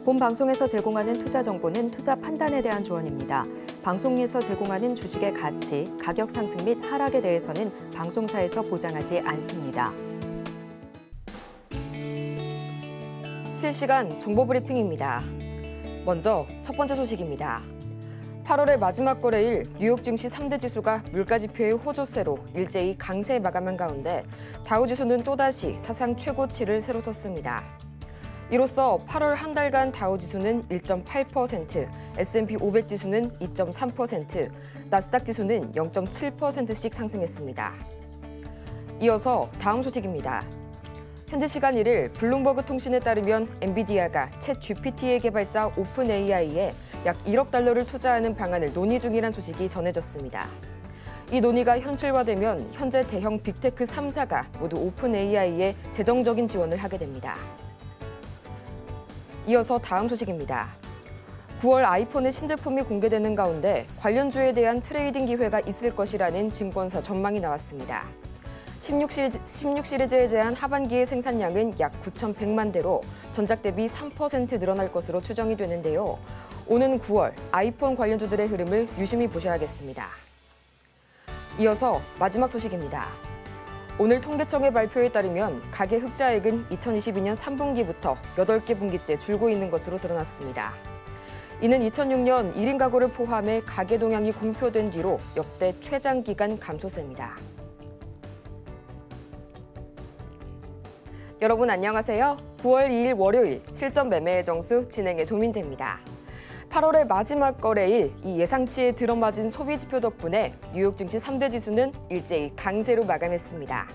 본 방송에서 제공하는 투자 정보는 투자 판단에 대한 조언입니다. 방송에서 제공하는 주식의 가치, 가격 상승 및 하락에 대해서는 방송사에서 보장하지 않습니다. 실시간 정보 브리핑입니다. 먼저 첫 번째 소식입니다. 8월의 마지막 거래일 뉴욕 증시 3대 지수가 물가지표의 호조세로 일제히 강세 마감한 가운데 다우지수는 또다시 사상 최고치를 새로 썼습니다. 이로써 8월 한 달간 다우지수는 1.8%, S&P 500 지수는 2.3%, 나스닥 지수는 0.7%씩 상승했습니다. 이어서 다음 소식입니다. 현지 시간 1일 블룸버그 통신에 따르면 엔비디아가 챗 GPT의 개발사 오픈 AI에 약 1억 달러를 투자하는 방안을 논의 중이란 소식이 전해졌습니다. 이 논의가 현실화되면 현재 대형 빅테크 3사가 모두 오픈 AI에 재정적인 지원을 하게 됩니다. 이어서 다음 소식입니다. 9월 아이폰의 신제품이 공개되는 가운데 관련주에 대한 트레이딩 기회가 있을 것이라는 증권사 전망이 나왔습니다. 16 시리즈에 대한 하반기의 생산량은 약 9,100만 대로 전작 대비 3% 늘어날 것으로 추정이 되는데요. 오는 9월 아이폰 관련주들의 흐름을 유심히 보셔야겠습니다. 이어서 마지막 소식입니다. 오늘 통계청의 발표에 따르면 가계 흑자액은 2022년 3분기부터 8개 분기째 줄고 있는 것으로 드러났습니다. 이는 2006년 1인 가구를 포함해 가계 동향이 공표된 뒤로 역대 최장기간 감소세입니다. 여러분 안녕하세요. 9월 2일 월요일 실전 매매의 정수 진행의 조민재입니다. 8월의 마지막 거래일 이 예상치에 들어맞은 소비 지표 덕분에 뉴욕 증시 3대 지수는 일제히 강세로 마감했습니다.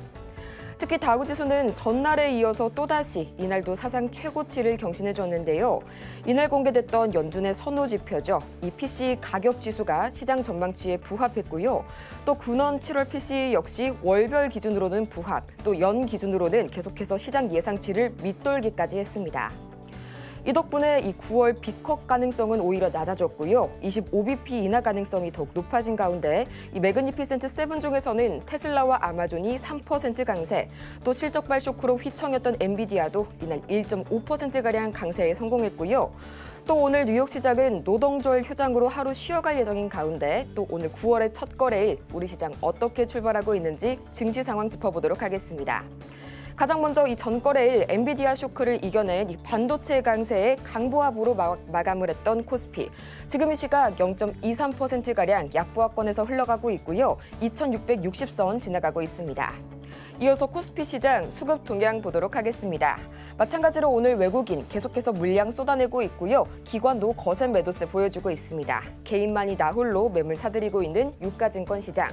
특히 다우 지수는 전날에 이어서 또다시 이날도 사상 최고치를 경신해줬는데요. 이날 공개됐던 연준의 선호 지표죠. 이 PCE 가격 지수가 시장 전망치에 부합했고요. 또 군원 7월 PCE 역시 월별 기준으로는 부합, 또 연 기준으로는 계속해서 시장 예상치를 밑돌기까지 했습니다. 이 덕분에 이 9월 빅컷 가능성은 오히려 낮아졌고요. 25bp 인하 가능성이 더욱 높아진 가운데 이 매그니피센트 7 중에서는 테슬라와 아마존이 3% 강세, 또 실적발 쇼크로 휘청였던 엔비디아도 이날 1.5%가량 강세에 성공했고요. 또 오늘 뉴욕 시장은 노동절 휴장으로 하루 쉬어갈 예정인 가운데 또 오늘 9월의 첫 거래일 우리 시장 어떻게 출발하고 있는지 증시 상황 짚어보도록 하겠습니다. 가장 먼저 이 전거래일 엔비디아 쇼크를 이겨낸 이 반도체 강세의 강보합으로 마감을 했던 코스피. 지금 이 시각 0.23%가량 약보합권에서 흘러가고 있고요. 2660선 지나가고 있습니다. 이어서 코스피 시장 수급 동향 보도록 하겠습니다. 마찬가지로 오늘 외국인 계속해서 물량 쏟아내고 있고요. 기관도 거센 매도세 보여주고 있습니다. 개인만이 나홀로 매물 사들이고 있는 유가증권 시장.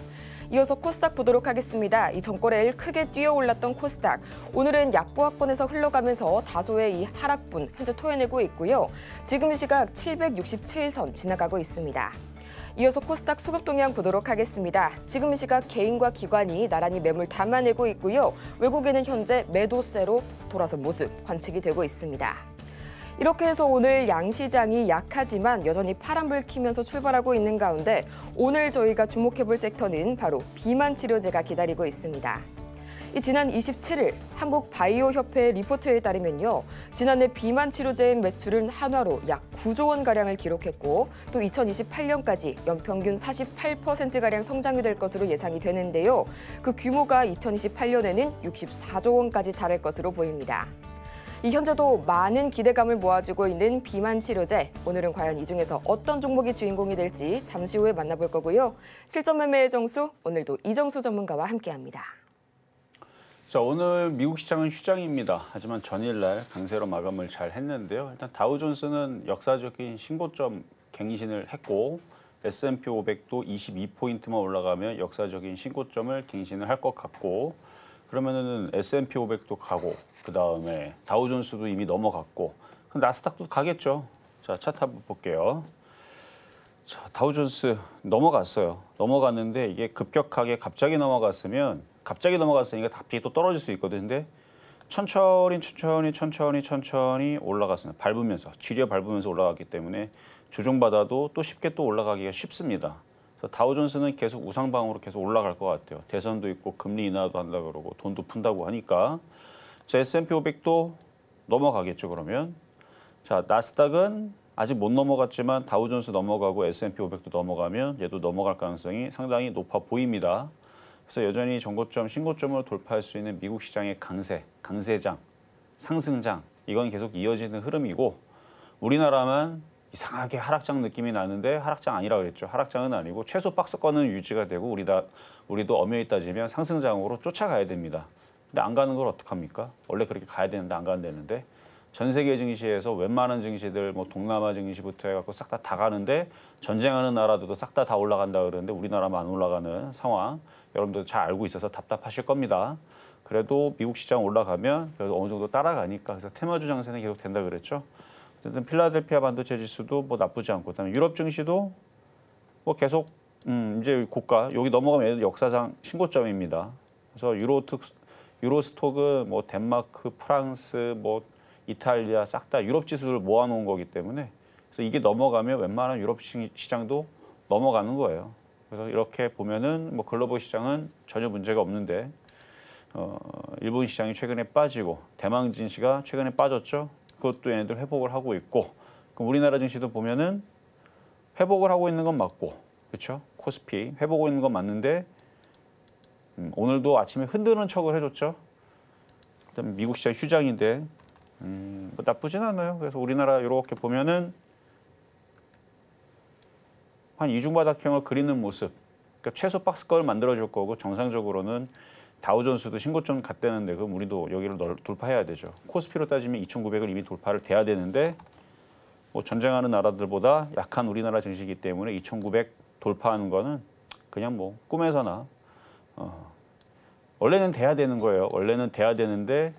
이어서 코스닥 보도록 하겠습니다. 이 전거래일 크게 뛰어올랐던 코스닥. 오늘은 약보합권에서 흘러가면서 다소의 이 하락분 현재 토해내고 있고요. 지금 이 시각 767선 지나가고 있습니다. 이어서 코스닥 수급 동향 보도록 하겠습니다. 지금 이 시각 개인과 기관이 나란히 매물 담아내고 있고요. 외국인은 현재 매도세로 돌아선 모습 관측이 되고 있습니다. 이렇게 해서 오늘 양시장이 약하지만 여전히 파란불 켜면서 출발하고 있는 가운데 오늘 저희가 주목해볼 섹터는 바로 비만 치료제가 기다리고 있습니다. 지난 27일 한국바이오협회 리포트에 따르면요. 지난해 비만 치료제의 매출은 한화로 약 9조 원가량을 기록했고 또 2028년까지 연평균 48%가량 성장이 될 것으로 예상이 되는데요. 그 규모가 2028년에는 64조 원까지 달할 것으로 보입니다. 현재도 많은 기대감을 모아주고 있는 비만 치료제. 오늘은 과연 이 중에서 어떤 종목이 주인공이 될지 잠시 후에 만나볼 거고요. 실전 매매의 정수, 오늘도 이정수 전문가와 함께합니다. 자, 오늘 미국 시장은 휴장입니다. 하지만 전일날 강세로 마감을 잘 했는데요. 일단 다우존스는 역사적인 신고점 갱신을 했고 S&P 500도 22포인트만 올라가면 역사적인 신고점을 갱신을 할 것 같고 그러면은 S&P 500도 가고 그다음에 다우존스도 이미 넘어갔고 그럼 나스닥도 가겠죠. 자, 차트 한번 볼게요. 자, 다우존스 넘어갔어요. 넘어갔는데 이게 급격하게 갑자기 넘어갔으니까 갑자기 또 떨어질 수 있거든요. 근데 천천히 올라갔습니다. 밟으면서 지려 밟으면서 올라갔기 때문에 조정받아도 또 쉽게 또 올라가기가 쉽습니다. 그래서 다우존스는 계속 우상방으로 계속 올라갈 것 같아요. 대선도 있고 금리 인하도 한다 그러고 돈도 푼다고 하니까. 자, S&P 500도 넘어가겠죠, 그러면. 자, 나스닥은 아직 못 넘어갔지만 다우존스 넘어가고 S&P 500도 넘어가면 얘도 넘어갈 가능성이 상당히 높아 보입니다. 그래서 여전히 전고점, 신고점을 돌파할 수 있는 미국 시장의 강세장, 상승장 이건 계속 이어지는 흐름이고 우리나라만 이상하게 하락장 느낌이 나는데 하락장 아니라 그랬죠. 하락장은 아니고 최소 박스권은 유지가 되고 우리도 엄연히 따지면 상승장으로 쫓아가야 됩니다. 근데 안 가는 걸 어떡합니까? 원래 그렇게 가야 되는데 안 간다는데 전 세계 증시에서 웬만한 증시들 뭐 동남아 증시부터 해갖고 싹 다 가는데 전쟁하는 나라들도 싹 다 올라간다 그러는데 우리나라만 안 올라가는 상황 여러분들 잘 알고 있어서 답답하실 겁니다. 그래도 미국 시장 올라가면 그래도 어느 정도 따라가니까 그래서 테마주 장세는 계속 된다 그랬죠. 어쨌든 필라델피아 반도체 지수도 뭐 나쁘지 않고 그다음에 유럽 증시도 뭐 계속 이제 고가 여기 넘어가면 역사상 신고점입니다. 그래서 유로스톡은 뭐 덴마크, 프랑스, 뭐 이탈리아 싹 다 유럽 지수를 모아놓은 거기 때문에 그래서 이게 넘어가면 웬만한 유럽 시장도 넘어가는 거예요. 그래서 이렇게 보면은 뭐 글로벌 시장은 전혀 문제가 없는데 일본 시장이 최근에 빠지고 대만 증시가 최근에 빠졌죠. 그것도 얘네들 회복을 하고 있고 그럼 우리나라 증시도 보면은 회복을 하고 있는 건 맞고 그렇죠? 코스피 회복하고 있는 건 맞는데 오늘도 아침에 흔드는 척을 해줬죠. 그다음에 미국 시장 휴장인데 뭐 나쁘진 않아요. 그래서 우리나라 이렇게 보면은 한 이중바닥형을 그리는 모습. 그러니까 최소 박스권을 만들어줄 거고 정상적으로는 다우존스도 신고점 갔다는데 그럼 우리도 여기를 돌파해야 되죠. 코스피로 따지면 2,900을 이미 돌파를 돼야 되는데 뭐 전쟁하는 나라들보다 약한 우리나라 증시이기 때문에 2,900 돌파하는 거는 그냥 뭐 꿈에서나 원래는 돼야 되는 거예요. 원래는 돼야 되는데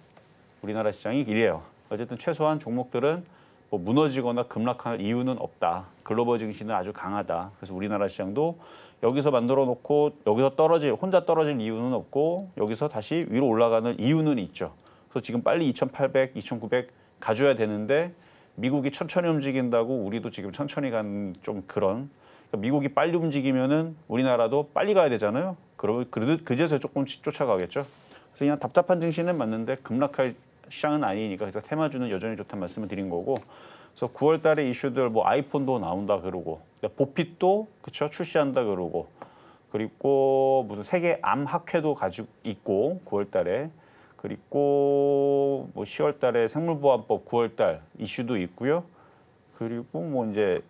우리나라 시장이 이래요. 어쨌든 최소한 종목들은 뭐 무너지거나 급락할 이유는 없다. 글로벌 증시는 아주 강하다. 그래서 우리나라 시장도 여기서 만들어 놓고 여기서 혼자 떨어질 이유는 없고 여기서 다시 위로 올라가는 이유는 있죠. 그래서 지금 빨리 2,800, 2,900 가져야 되는데 미국이 천천히 움직인다고 우리도 지금 천천히 가는 좀 그런 그러니까 미국이 빨리 움직이면은 우리나라도 빨리 가야 되잖아요. 그제서 조금씩 쫓아가겠죠. 그래서 그냥 답답한 증시는 맞는데 급락할 시장은 아니니까 그래서 테마주는 여전히 좋다는 말씀을 드린 거고 그래서 9월 달에 이슈들 뭐 아이폰도 나온다 그러고 보핏도 그쵸 출시한다 그러고 그리고 무슨 세계 암 학회도 가지고 있고 9월 달에 그리고 뭐 10월 달에 생물보안법 9월 달 이슈도 있고요. 그리고 뭐 이제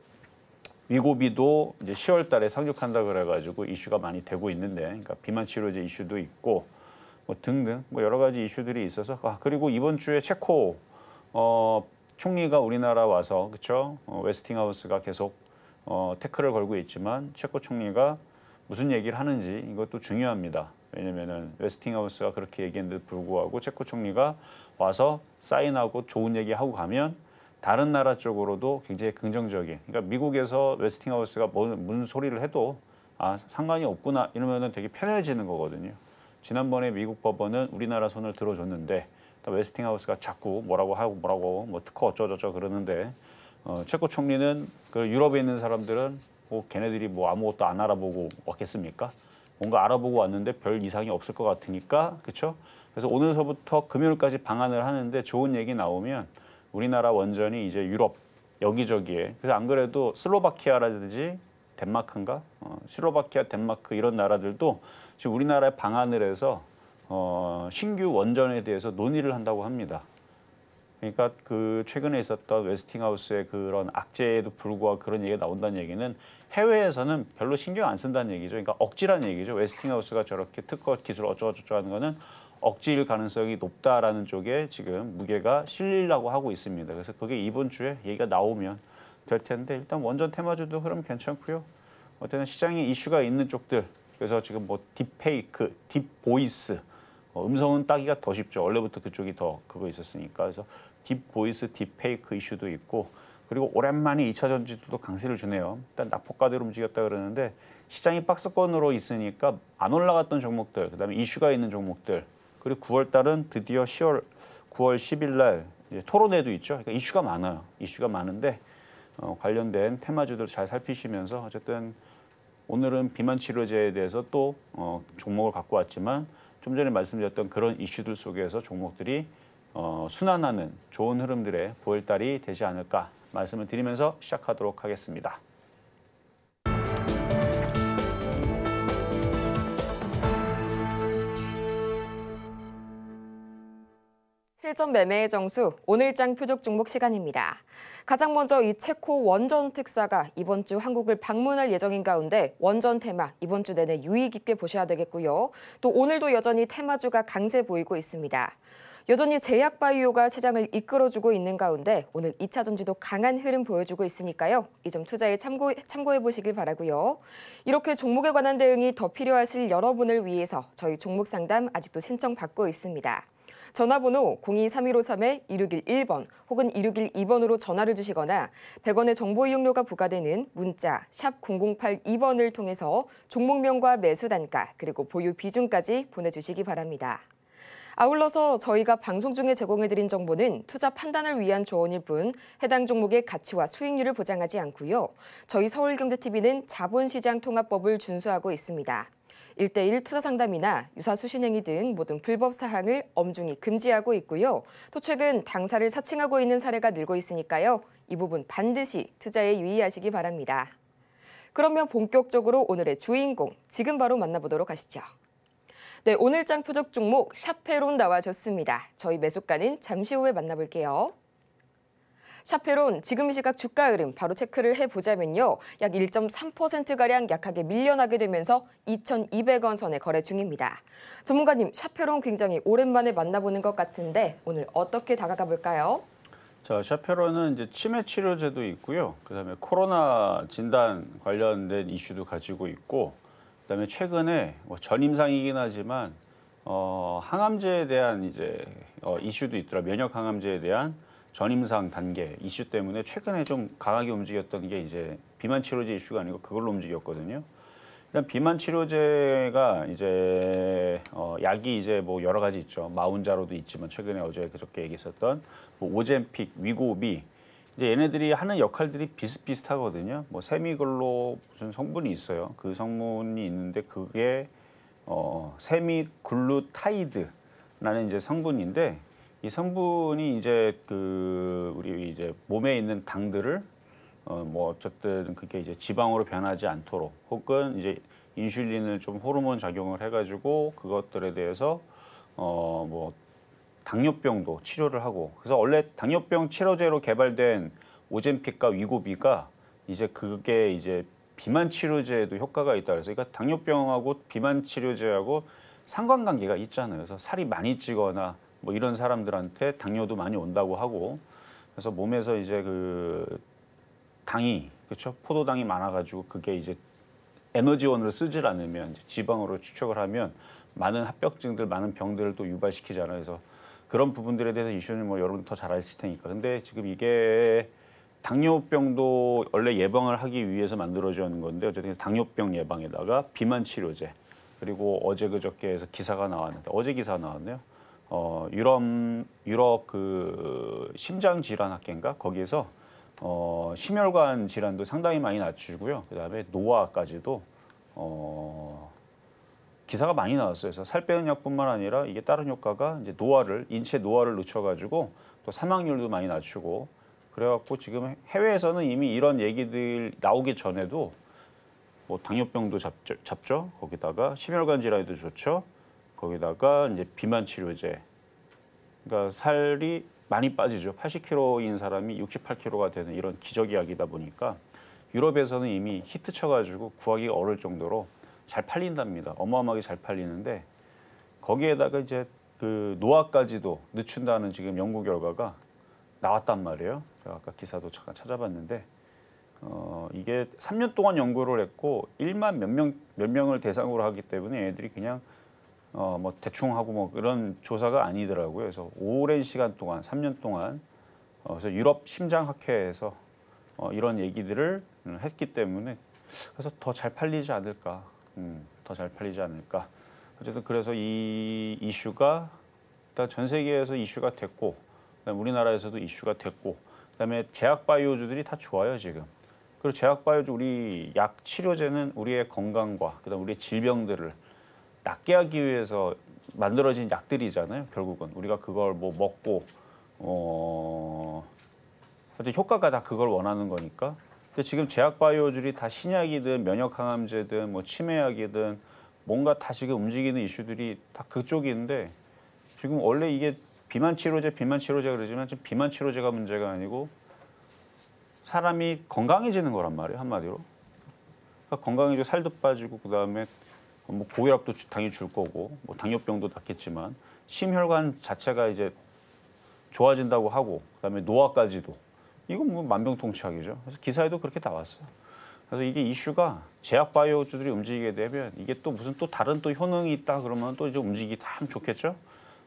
위고비도 이제 10월 달에 상륙한다 그래가지고 이슈가 많이 되고 있는데 그러니까 비만 치료제 이슈도 있고 뭐 등등 뭐 여러 가지 이슈들이 있어서 그리고 이번 주에 체코 총리가 우리나라 와서 그렇죠 웨스팅하우스가 계속 태클을 걸고 있지만 체코 총리가 무슨 얘기를 하는지 이것도 중요합니다. 왜냐면은 웨스팅하우스가 그렇게 얘기했는데도 불구하고 체코 총리가 와서 사인하고 좋은 얘기하고 가면 다른 나라 쪽으로도 굉장히 긍정적인 그러니까 미국에서 웨스팅하우스가 무슨 소리를 해도 상관이 없구나 이러면은 되게 편해지는 거거든요. 지난번에 미국 법원은 우리나라 손을 들어줬는데 웨스팅하우스가 자꾸 뭐라고 뭐 특허 어쩌저쩌 그러는데 체코 총리는 그 유럽에 있는 사람들은 뭐 걔네들이 뭐 아무것도 안 알아보고 왔겠습니까? 뭔가 알아보고 왔는데 별 이상이 없을 것 같으니까 그렇죠? 그래서 오늘서부터 금요일까지 방한을 하는데 좋은 얘기 나오면 우리나라 원전이 이제 유럽 여기저기에 그래서 안 그래도 슬로바키아라든지 덴마크인가? 슬로바키아, 덴마크 이런 나라들도 지금 우리나라에 방한을 해서 신규 원전에 대해서 논의를 한다고 합니다. 그러니까 그 최근에 있었던 웨스팅하우스의 그런 악재에도 불구하고 그런 얘기가 나온다는 얘기는 해외에서는 별로 신경 안 쓴다는 얘기죠. 그러니까 억지라는 얘기죠. 웨스팅하우스가 저렇게 특허 기술 어쩌고저쩌고 하는 거는 억지일 가능성이 높다라는 쪽에 지금 무게가 실리려고 하고 있습니다. 그래서 그게 이번 주에 얘기가 나오면 될 텐데 일단 원전 테마주도 흐름 괜찮고요. 어쨌든 시장에 이슈가 있는 쪽들 그래서 지금 뭐 딥페이크, 딥보이스 음성은 따기가 더 쉽죠. 원래부터 그쪽이 더 그거 있었으니까 그래서 딥보이스, 딥페이크 이슈도 있고 그리고 오랜만에 2차 전지도 강세를 주네요. 일단 낙폭과대로 움직였다 그러는데 시장이 박스권으로 있으니까 안 올라갔던 종목들 그다음에 이슈가 있는 종목들 그리고 9월 달은 드디어 9월 10일 날 토론회도 있죠. 그러니까 이슈가 많아요. 이슈가 많은데 관련된 테마주들 잘 살피시면서 어쨌든 오늘은 비만 치료제에 대해서 또 종목을 갖고 왔지만 좀 전에 말씀드렸던 그런 이슈들 속에서 종목들이 순환하는 좋은 흐름들의 보일달이 되지 않을까 말씀을 드리면서 시작하도록 하겠습니다. 실전 매매의 정수, 오늘장 표적 종목 시간입니다. 가장 먼저 이 체코 원전 특사가 이번 주 한국을 방문할 예정인 가운데 원전 테마 이번 주 내내 유의 깊게 보셔야 되겠고요. 또 오늘도 여전히 테마주가 강세 보이고 있습니다. 여전히 제약바이오가 시장을 이끌어주고 있는 가운데 오늘 2차 전지도 강한 흐름 보여주고 있으니까요. 이 점 투자에 참고해 보시길 바라고요. 이렇게 종목에 관한 대응이 더 필요하실 여러분을 위해서 저희 종목 상담 아직도 신청받고 있습니다. 전화번호 023153-2611번 혹은 2612번으로 전화를 주시거나 100원의 정보 이용료가 부과되는 문자 샵 0082번을 통해서 종목명과 매수 단가 그리고 보유 비중까지 보내주시기 바랍니다. 아울러서 저희가 방송 중에 제공해드린 정보는 투자 판단을 위한 조언일 뿐 해당 종목의 가치와 수익률을 보장하지 않고요. 저희 서울경제TV는 자본시장 통합법을 준수하고 있습니다. 1:1 투자 상담이나 유사 수신행위 등 모든 불법 사항을 엄중히 금지하고 있고요. 또 최근 당사를 사칭하고 있는 사례가 늘고 있으니까요. 이 부분 반드시 투자에 유의하시기 바랍니다. 그러면 본격적으로 오늘의 주인공 지금 바로 만나보도록 하시죠. 네, 오늘장 표적 종목 샤페론 나와줬습니다. 저희 매수가는 잠시 후에 만나볼게요. 샤페론 지금 이 시각 주가 흐름 바로 체크를 해보자면요. 약 1.3%가량 약하게 밀려나게 되면서 2,200원 선에 거래 중입니다. 전문가님, 샤페론 굉장히 오랜만에 만나보는 것 같은데 오늘 어떻게 다가가 볼까요? 자, 샤페론은 이제 치매 치료제도 있고요. 그다음에 코로나 진단 관련된 이슈도 가지고 있고, 그다음에 최근에 전임상이긴 하지만 항암제에 대한 이제 이슈도 있더라. 면역 항암제에 대한 전임상 단계 이슈 때문에 최근에 좀 강하게 움직였던 게 이제 비만 치료제 이슈가 아니고 그걸로 움직였거든요. 일단 비만 치료제가 이제 약이 이제 뭐 여러 가지 있죠. 마운자로도 있지만 최근에 어제 그저께 얘기했었던 뭐 오젬픽, 위고비 이제 얘네들이 하는 역할들이 비슷비슷하거든요. 뭐 세미글로 무슨 성분이 있어요. 그 성분이 있는데 그게 세미글루타이드라는 이제 성분인데 이 성분이 이제 우리 이제 몸에 있는 당들을 뭐 어쨌든 그게 이제 지방으로 변하지 않도록 혹은 이제 인슐린을 좀 호르몬 작용을 해가지고 그것들에 대해서 뭐 당뇨병도 치료를 하고 그래서 원래 당뇨병 치료제로 개발된 오젬픽과 위고비가 이제 그게 이제 비만 치료제에도 효과가 있다 그래서 그러니까 당뇨병하고 비만 치료제하고 상관관계가 있잖아요. 그래서 살이 많이 찌거나 뭐 이런 사람들한테 당뇨도 많이 온다고 하고 그래서 몸에서 이제 당이 그렇죠 포도당이 많아가지고 그게 이제 에너지원으로 쓰질 않으면 이제 지방으로 축적을 하면 많은 합병증들 많은 병들을 또 유발시키잖아요. 그래서 그런 부분들에 대해서 이슈는 뭐 여러분 더 잘 아실 테니까 근데 지금 이게 당뇨병도 원래 예방을 하기 위해서 만들어진 건데 어쨌든 당뇨병 예방에다가 비만 치료제 그리고 어제 그저께 해서 기사가 나왔는데 어제 기사 나왔네요. 유럽 심장 질환 학회인가 거기에서 심혈관 질환도 상당히 많이 낮추고요. 그다음에 노화까지도 기사가 많이 나왔어요. 그래서 살 빼는 약뿐만 아니라 이게 다른 효과가 이제 인체 노화를 늦춰가지고 또 사망률도 많이 낮추고 그래갖고 지금 해외에서는 이미 이런 얘기들 나오기 전에도 뭐 당뇨병도 잡죠. 거기다가 심혈관 질환에도 좋죠. 거기다가 이제 비만 치료제. 그러니까 살이 많이 빠지죠. 80kg인 사람이 68kg가 되는 이런 기적이야기다 보니까 유럽에서는 이미 히트 쳐가지고 구하기가 어려울 정도로 잘 팔린답니다. 어마어마하게 잘 팔리는데 거기에다가 이제 노화까지도 늦춘다는 지금 연구 결과가 나왔단 말이에요. 제가 아까 기사도 잠깐 찾아봤는데 이게 3년 동안 연구를 했고 1만 몇 명을 대상으로 하기 때문에 애들이 그냥 뭐 대충 하고 뭐 그런 조사가 아니더라고요. 그래서 오랜 시간 동안 3년 동안 그래서 유럽 심장학회에서 이런 얘기들을 했기 때문에 그래서 더 잘 팔리지 않을까, 더 잘 팔리지 않을까. 어쨌든 그래서 이 이슈가 일단 전 세계에서 이슈가 됐고, 그다음에 우리나라에서도 이슈가 됐고, 그다음에 제약 바이오주들이 다 좋아요 지금. 그리고 제약 바이오주 우리 약 치료제는 우리의 건강과 그다음 우리의 질병들을 낫게 하기 위해서 만들어진 약들이잖아요. 결국은 우리가 그걸 뭐 먹고 하여튼 효과가 다 그걸 원하는 거니까. 근데 지금 제약 바이오들이 다 신약이든 면역 항암제든 뭐 치매약이든 뭔가 다 지금 움직이는 이슈들이 다 그쪽인데 지금 원래 이게 비만 치료제 그러지만 지금 비만 치료제가 문제가 아니고 사람이 건강해지는 거란 말이에요. 한마디로. 그러니까 건강해지고 살도 빠지고 그다음에 뭐 고혈압도 당연히 줄 거고 뭐 당뇨병도 낫겠지만 심혈관 자체가 이제 좋아진다고 하고 그다음에 노화까지도 이건 뭐 만병통치약이죠. 그래서 기사에도 그렇게 나왔어요. 그래서 이게 이슈가 제약 바이오주들이 움직이게 되면 이게 또 무슨 또 다른 또 효능이 있다 그러면 또 이제 움직이기 참 좋겠죠.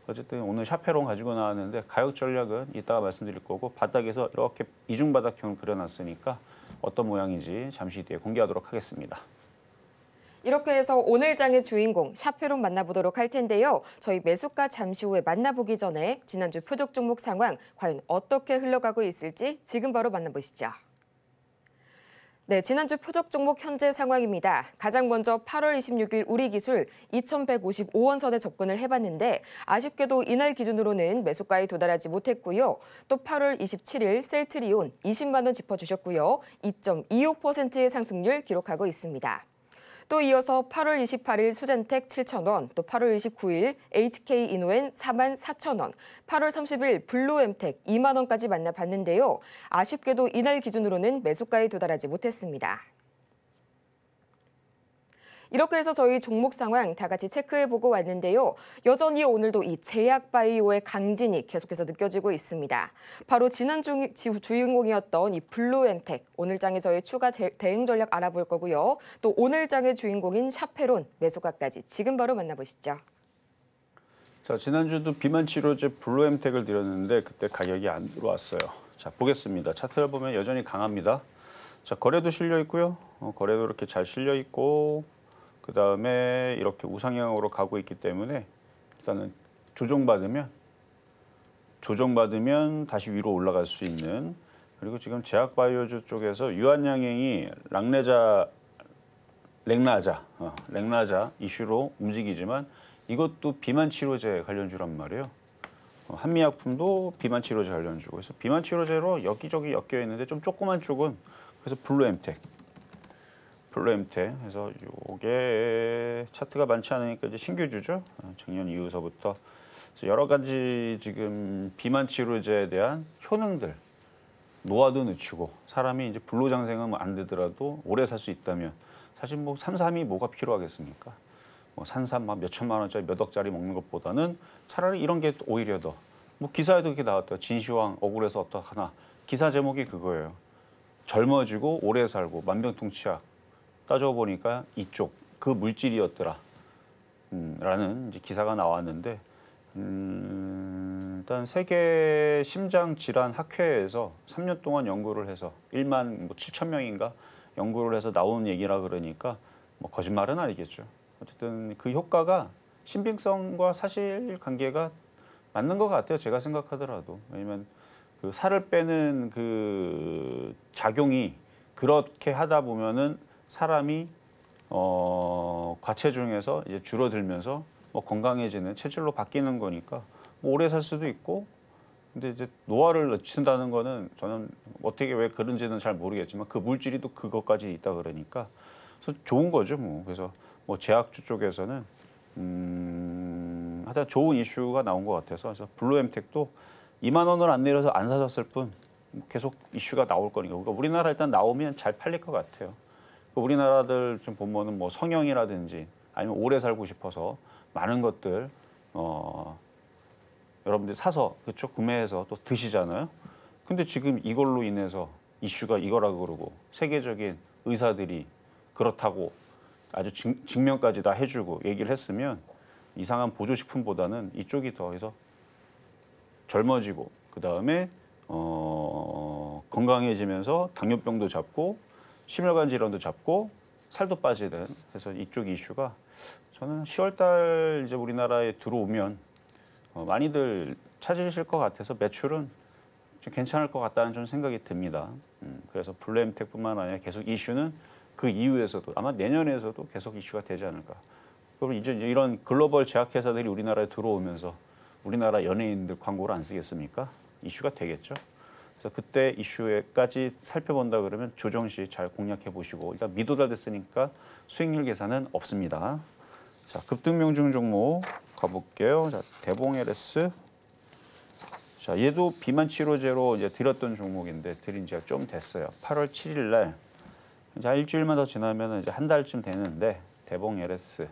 어쨌든 오늘 샤페론 가지고 나왔는데 가격 전략은 이따가 말씀드릴 거고 바닥에서 이렇게 이중바닥형을 그려놨으니까 어떤 모양인지 잠시 뒤에 공개하도록 하겠습니다. 이렇게 해서 오늘 장의 주인공 샤페론 만나보도록 할 텐데요. 저희 매수가 잠시 후에 만나보기 전에 지난주 표적 종목 상황 과연 어떻게 흘러가고 있을지 지금 바로 만나보시죠. 네, 지난주 표적 종목 현재 상황입니다. 가장 먼저 8월 26일 우리기술 2,155원선에 접근을 해봤는데 아쉽게도 이날 기준으로는 매수가에 도달하지 못했고요. 또 8월 27일 셀트리온 20만 원 짚어주셨고요. 2.25%의 상승률 기록하고 있습니다. 또 이어서 8월 28일 수젠텍 7,000원, 또 8월 29일 HK이노엔 44,000원, 8월 30일 블루엠텍 2만 원까지 만나봤는데요. 아쉽게도 이날 기준으로는 매수가에 도달하지 못했습니다. 이렇게 해서 저희 종목 상황 다 같이 체크해보고 왔는데요. 여전히 오늘도 이 제약바이오의 강진이 계속해서 느껴지고 있습니다. 바로 지난 주인공이었던 이 블루엠텍, 오늘 장에서의 추가 대응 전략 알아볼 거고요. 또 오늘 장의 주인공인 샤페론, 매수가까지 지금 바로 만나보시죠. 자, 지난주도 비만 치료제 블루엠텍을 드렸는데 그때 가격이 안 들어왔어요. 자, 보겠습니다. 차트를 보면 여전히 강합니다. 자, 거래도 실려 있고요. 거래도 이렇게 잘 실려 있고 그 다음에 이렇게 우상향으로 가고 있기 때문에 일단은 조정받으면 다시 위로 올라갈 수 있는 그리고 지금 제약바이오주 쪽에서 유한양행이 렉나자 이슈로 움직이지만 이것도 비만 치료제 관련주란 말이에요. 한미약품도 비만 치료제 관련주고 그래서 비만 치료제로 여기저기 엮여 있는데 좀 조그만 쪽은 그래서 블루엠텍 해서 요게 차트가 많지 않으니까 이제 신규주죠. 작년 이후서부터 그래서 여러 가지 지금 비만 치료제에 대한 효능들 노화도 늦추고 사람이 이제 불로장생은 안 되더라도 오래 살 수 있다면 사실 뭐 산삼이 뭐가 필요하겠습니까? 뭐 산삼 막 몇천만 원짜리 몇 억짜리 먹는 것보다는 차라리 이런 게 오히려 더 뭐 기사에도 이렇게 나왔대요. 진시황 억울해서 어떡하나 기사 제목이 그거예요. 젊어지고 오래 살고 만병통치약 따져보니까 이쪽 그 물질이었더라 라는 이제 기사가 나왔는데 일단 세계 심장 질환 학회에서 3년 동안 연구를 해서 1만 뭐 7천 명인가 연구를 해서 나온 얘기라 그러니까 뭐 거짓말은 아니겠죠. 어쨌든 그 효과가 신빙성과 사실 관계가 맞는 것 같아요. 제가 생각하더라도. 왜냐면 그 살을 빼는 그 작용이 그렇게 하다 보면은 사람이 과체중에서 이제 줄어들면서 뭐 건강해지는 체질로 바뀌는 거니까 뭐 오래 살 수도 있고 근데 이제 노화를 늦춘다는 거는 저는 어떻게 왜 그런지는 잘 모르겠지만 그 물질이 또 그것까지 있다 그러니까 그래서 좋은 거죠 뭐. 그래서 뭐 제약주 쪽에서는 하여튼 좋은 이슈가 나온 것 같아서 그래서 블루엠텍도 2만 원을 안 내려서 안 사셨을 뿐 계속 이슈가 나올 거니까 그러니까 우리나라 일단 나오면 잘 팔릴 것 같아요. 우리나라들 좀 보면은 뭐 성형이라든지 아니면 오래 살고 싶어서 많은 것들 여러분들이 사서 그쵸 구매해서 또 드시잖아요. 근데 지금 이걸로 인해서 이슈가 이거라고 그러고 세계적인 의사들이 그렇다고 아주 증명까지 다 해주고 얘기를 했으면 이상한 보조식품보다는 이쪽이 더 해서 젊어지고 그 다음에 건강해지면서 당뇨병도 잡고 심혈관 질환도 잡고 살도 빠지는 그래서 이쪽 이슈가 저는 10월달 이제 우리나라에 들어오면 많이들 찾으실 것 같아서 매출은 좀 괜찮을 것 같다는 좀 생각이 듭니다. 그래서 블루엠텍뿐만 아니라 계속 이슈는 그 이후에서도 아마 내년에서도 계속 이슈가 되지 않을까. 그럼 이제 이런 글로벌 제약회사들이 우리나라에 들어오면서 우리나라 연예인들 광고를 안 쓰겠습니까? 이슈가 되겠죠. 그래서 그때 이슈까지 살펴본다 그러면 조정시 잘 공략해 보시고 일단 미도달 됐으니까 수익률 계산은 없습니다. 자, 급등명중 종목 가볼게요. 자, 대봉 LS. 자, 얘도 비만 치료제로 이제 드렸던 종목인데 드린 지가 좀 됐어요. 8월 7일 날. 자, 일주일만 더 지나면 이제 한 달쯤 되는데 대봉 LS.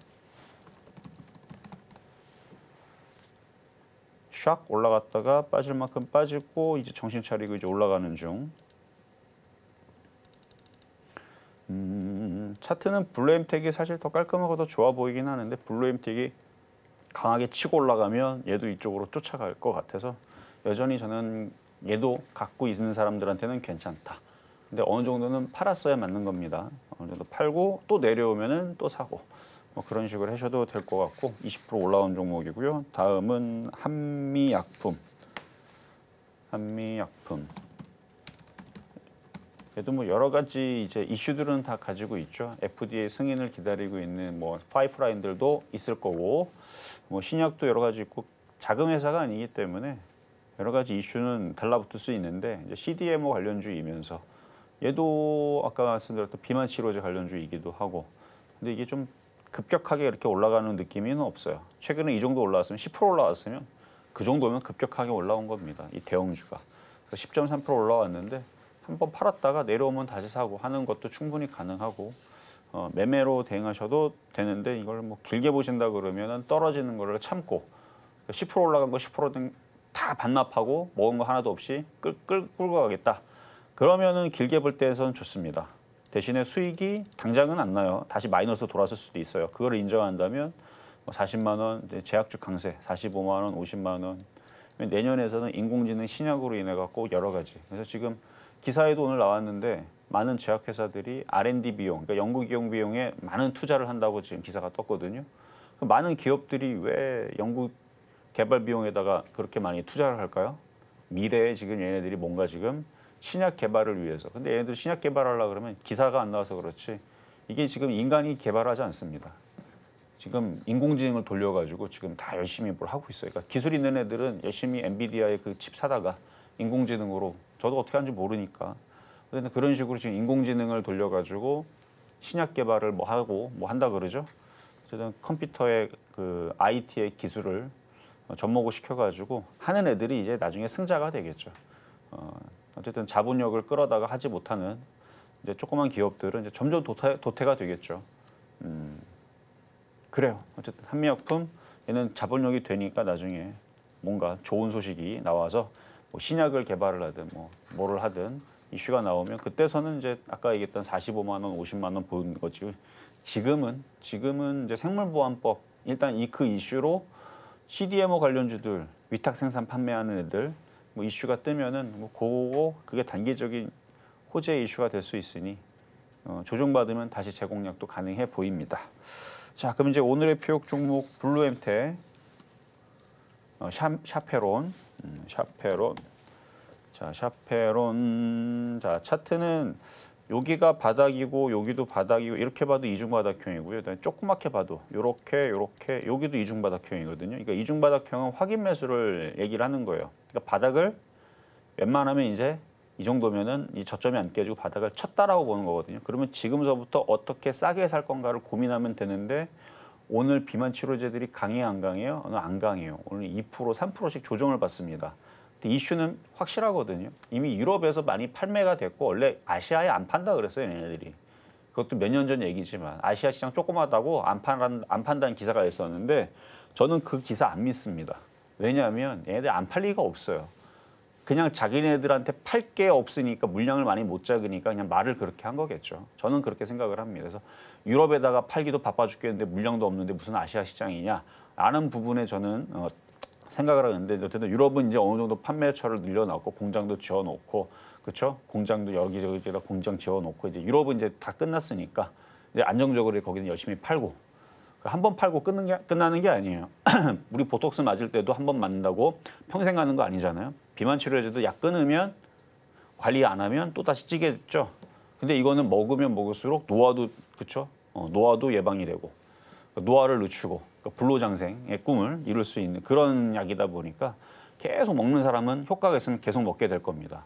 샥 올라갔다가 빠질 만큼 빠지고 이제 정신 차리고 이제 올라가는 중. 차트는 블루엠텍이 사실 더 깔끔하고 더 좋아 보이긴 하는데 블루엠텍이 강하게 치고 올라가면 얘도 이쪽으로 쫓아갈 것 같아서 여전히 저는 얘도 갖고 있는 사람들한테는 괜찮다. 근데 어느 정도는 팔았어야 맞는 겁니다. 어느 정도 팔고 또 내려오면은 또 사고 뭐 그런 식으로 하셔도 될 것 같고 20% 올라온 종목이고요. 다음은 한미약품. 한미약품. 그래도 뭐 여러 가지 이제 이슈들은 다 가지고 있죠. FDA 승인을 기다리고 있는 뭐 파이프라인들도 있을 거고, 뭐 신약도 여러 가지 있고 작은 회사가 아니기 때문에 여러 가지 이슈는 달라붙을 수 있는데 이제 CDMO 관련주이면서 얘도 아까 말씀드렸던 비만 치료제 관련주이기도 하고, 근데 이게 좀 급격하게 이렇게 올라가는 느낌은 없어요. 최근에 이 정도 올라왔으면 10% 올라왔으면 그 정도면 급격하게 올라온 겁니다. 이 대형주가. 그래서 10.3% 올라왔는데 한번 팔았다가 내려오면 다시 사고 하는 것도 충분히 가능하고 매매로 대응하셔도 되는데 이걸 뭐 길게 보신다 그러면은 떨어지는 거를 참고 10% 올라간 거 10%다 반납하고 먹은 거 하나도 없이 끌고 가겠다. 그러면은 길게 볼 때에서는 좋습니다. 대신에 수익이 당장은 안 나요. 다시 마이너스 돌아설 수도 있어요. 그걸 인정한다면 40만 원 제약주 강세, 45만 원, 50만 원. 내년에서는 인공지능 신약으로 인해 갖고 여러 가지. 그래서 지금 기사에도 오늘 나왔는데 많은 제약회사들이 R&D 비용, 그러니까 연구기용 비용에 많은 투자를 한다고 지금 기사가 떴거든요. 그 많은 기업들이 왜 연구 개발 비용에다가 그렇게 많이 투자를 할까요? 미래에 지금 얘네들이 뭔가 지금 신약 개발을 위해서. 근데 얘네들 신약 개발하려고 그러면 기사가 안 나와서 그렇지 이게 지금 인간이 개발하지 않습니다. 지금 인공지능을 돌려가지고 지금 다 열심히 뭘 하고 있어요. 그러니까 기술 있는 애들은 열심히 엔비디아의 그 칩 사다가 인공지능으로 저도 어떻게 하는지 모르니까 근데 그런 식으로 지금 인공지능을 돌려가지고 신약 개발을 뭐 하고 뭐 한다 그러죠. 어쨌든 컴퓨터의 그 IT의 기술을 접목을 시켜가지고 하는 애들이 이제 나중에 승자가 되겠죠. 어쨌든 자본력을 끌어다가 하지 못하는 이제 조그만 기업들은 이제 점점 도태가 되겠죠. 그래요. 어쨌든 한미약품 얘는 자본력이 되니까 나중에 뭔가 좋은 소식이 나와서 뭐 신약을 개발을 하든 뭐를 하든 이슈가 나오면 그때서는 이제 아까 얘기했던 45만 원, 50만 원 보는 거지. 지금은 이제 생물보안법 일단 그 이슈로 CDMO 관련주들 위탁 생산 판매하는 애들 뭐 이슈가 뜨면은 뭐 그게 단기적인 호재 이슈가 될 수 있으니 조정받으면 다시 재공략도 가능해 보입니다. 자, 그럼 이제 오늘의 표역 종목 블루엠텍, 샤페론. 자, 샤페론. 자, 차트는 여기가 바닥이고 여기도 바닥이고 이렇게 봐도 이중바닥형이고요. 조그맣게 봐도 요렇게 여기도 이중바닥형이거든요. 그러니까 이중바닥형은 확인 매수를 얘기를 하는 거예요. 그러니까 바닥을 웬만하면 이제 이 정도면은 이 저점이 안 깨지고 바닥을 쳤다라고 보는 거거든요. 그러면 지금서부터 어떻게 싸게 살 건가를 고민하면 되는데 오늘 비만 치료제들이 강해요, 안 강해요? 오늘 안 강해요. 오늘 2%, 3%씩 조정을 받습니다. 근데 이슈는 확실하거든요. 이미 유럽에서 많이 판매가 됐고 원래 아시아에 안 판다 그랬어요, 얘네들이. 그것도 몇 년 전 얘기지만 아시아 시장 조그마하다고 안 판다는 기사가 있었는데 저는 그 기사 안 믿습니다. 왜냐하면 얘네들 안 팔 리가 없어요. 그냥 자기네들한테 팔 게 없으니까 물량을 많이 못 잡으니까 그냥 말을 그렇게 한 거겠죠. 저는 그렇게 생각을 합니다. 그래서 유럽에다가 팔기도 바빠 죽겠는데 물량도 없는데 무슨 아시아 시장이냐 라는 부분에 저는 생각을 하는데 어쨌든 유럽은 이제 어느 정도 판매처를 늘려놨고 공장도 지어놓고 그렇죠? 공장도 여기저기다 공장 지어놓고 이제 유럽은 이제 다 끝났으니까 이제 안정적으로 거기는 열심히 팔고 한 번 팔고 끝나는 게 아니에요. 우리 보톡스 맞을 때도 한 번 맞는다고 평생 가는 거 아니잖아요. 비만 치료제도 약 끊으면 관리 안 하면 또 다시 찌겠죠. 근데 이거는 먹으면 먹을수록 노화도 그렇죠. 노화도 예방이 되고 노화를 늦추고 불로장생의 꿈을 이룰 수 있는 그런 약이다 보니까 계속 먹는 사람은 효과가 있으면 계속 먹게 될 겁니다.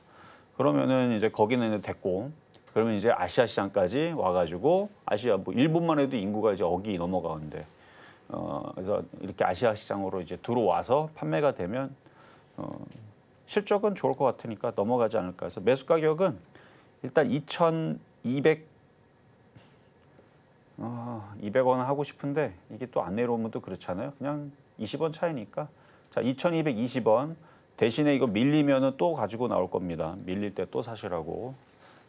그러면은 이제 거기는 됐고, 그러면 이제 아시아 시장까지 와가지고 아시아 뭐 일본만 해도 인구가 이제 억이 넘어가는데, 그래서 이렇게 아시아 시장으로 이제 들어와서 판매가 되면 실적은 좋을 것 같으니까 넘어가지 않을까 해서 매수 가격은 일단 2,200원 하고 싶은데 이게 또 안 내려오면 또 그렇잖아요. 그냥 20원 차이니까 자 2,220원 대신에 이거 밀리면은 또 가지고 나올 겁니다. 밀릴 때 또 사시라고.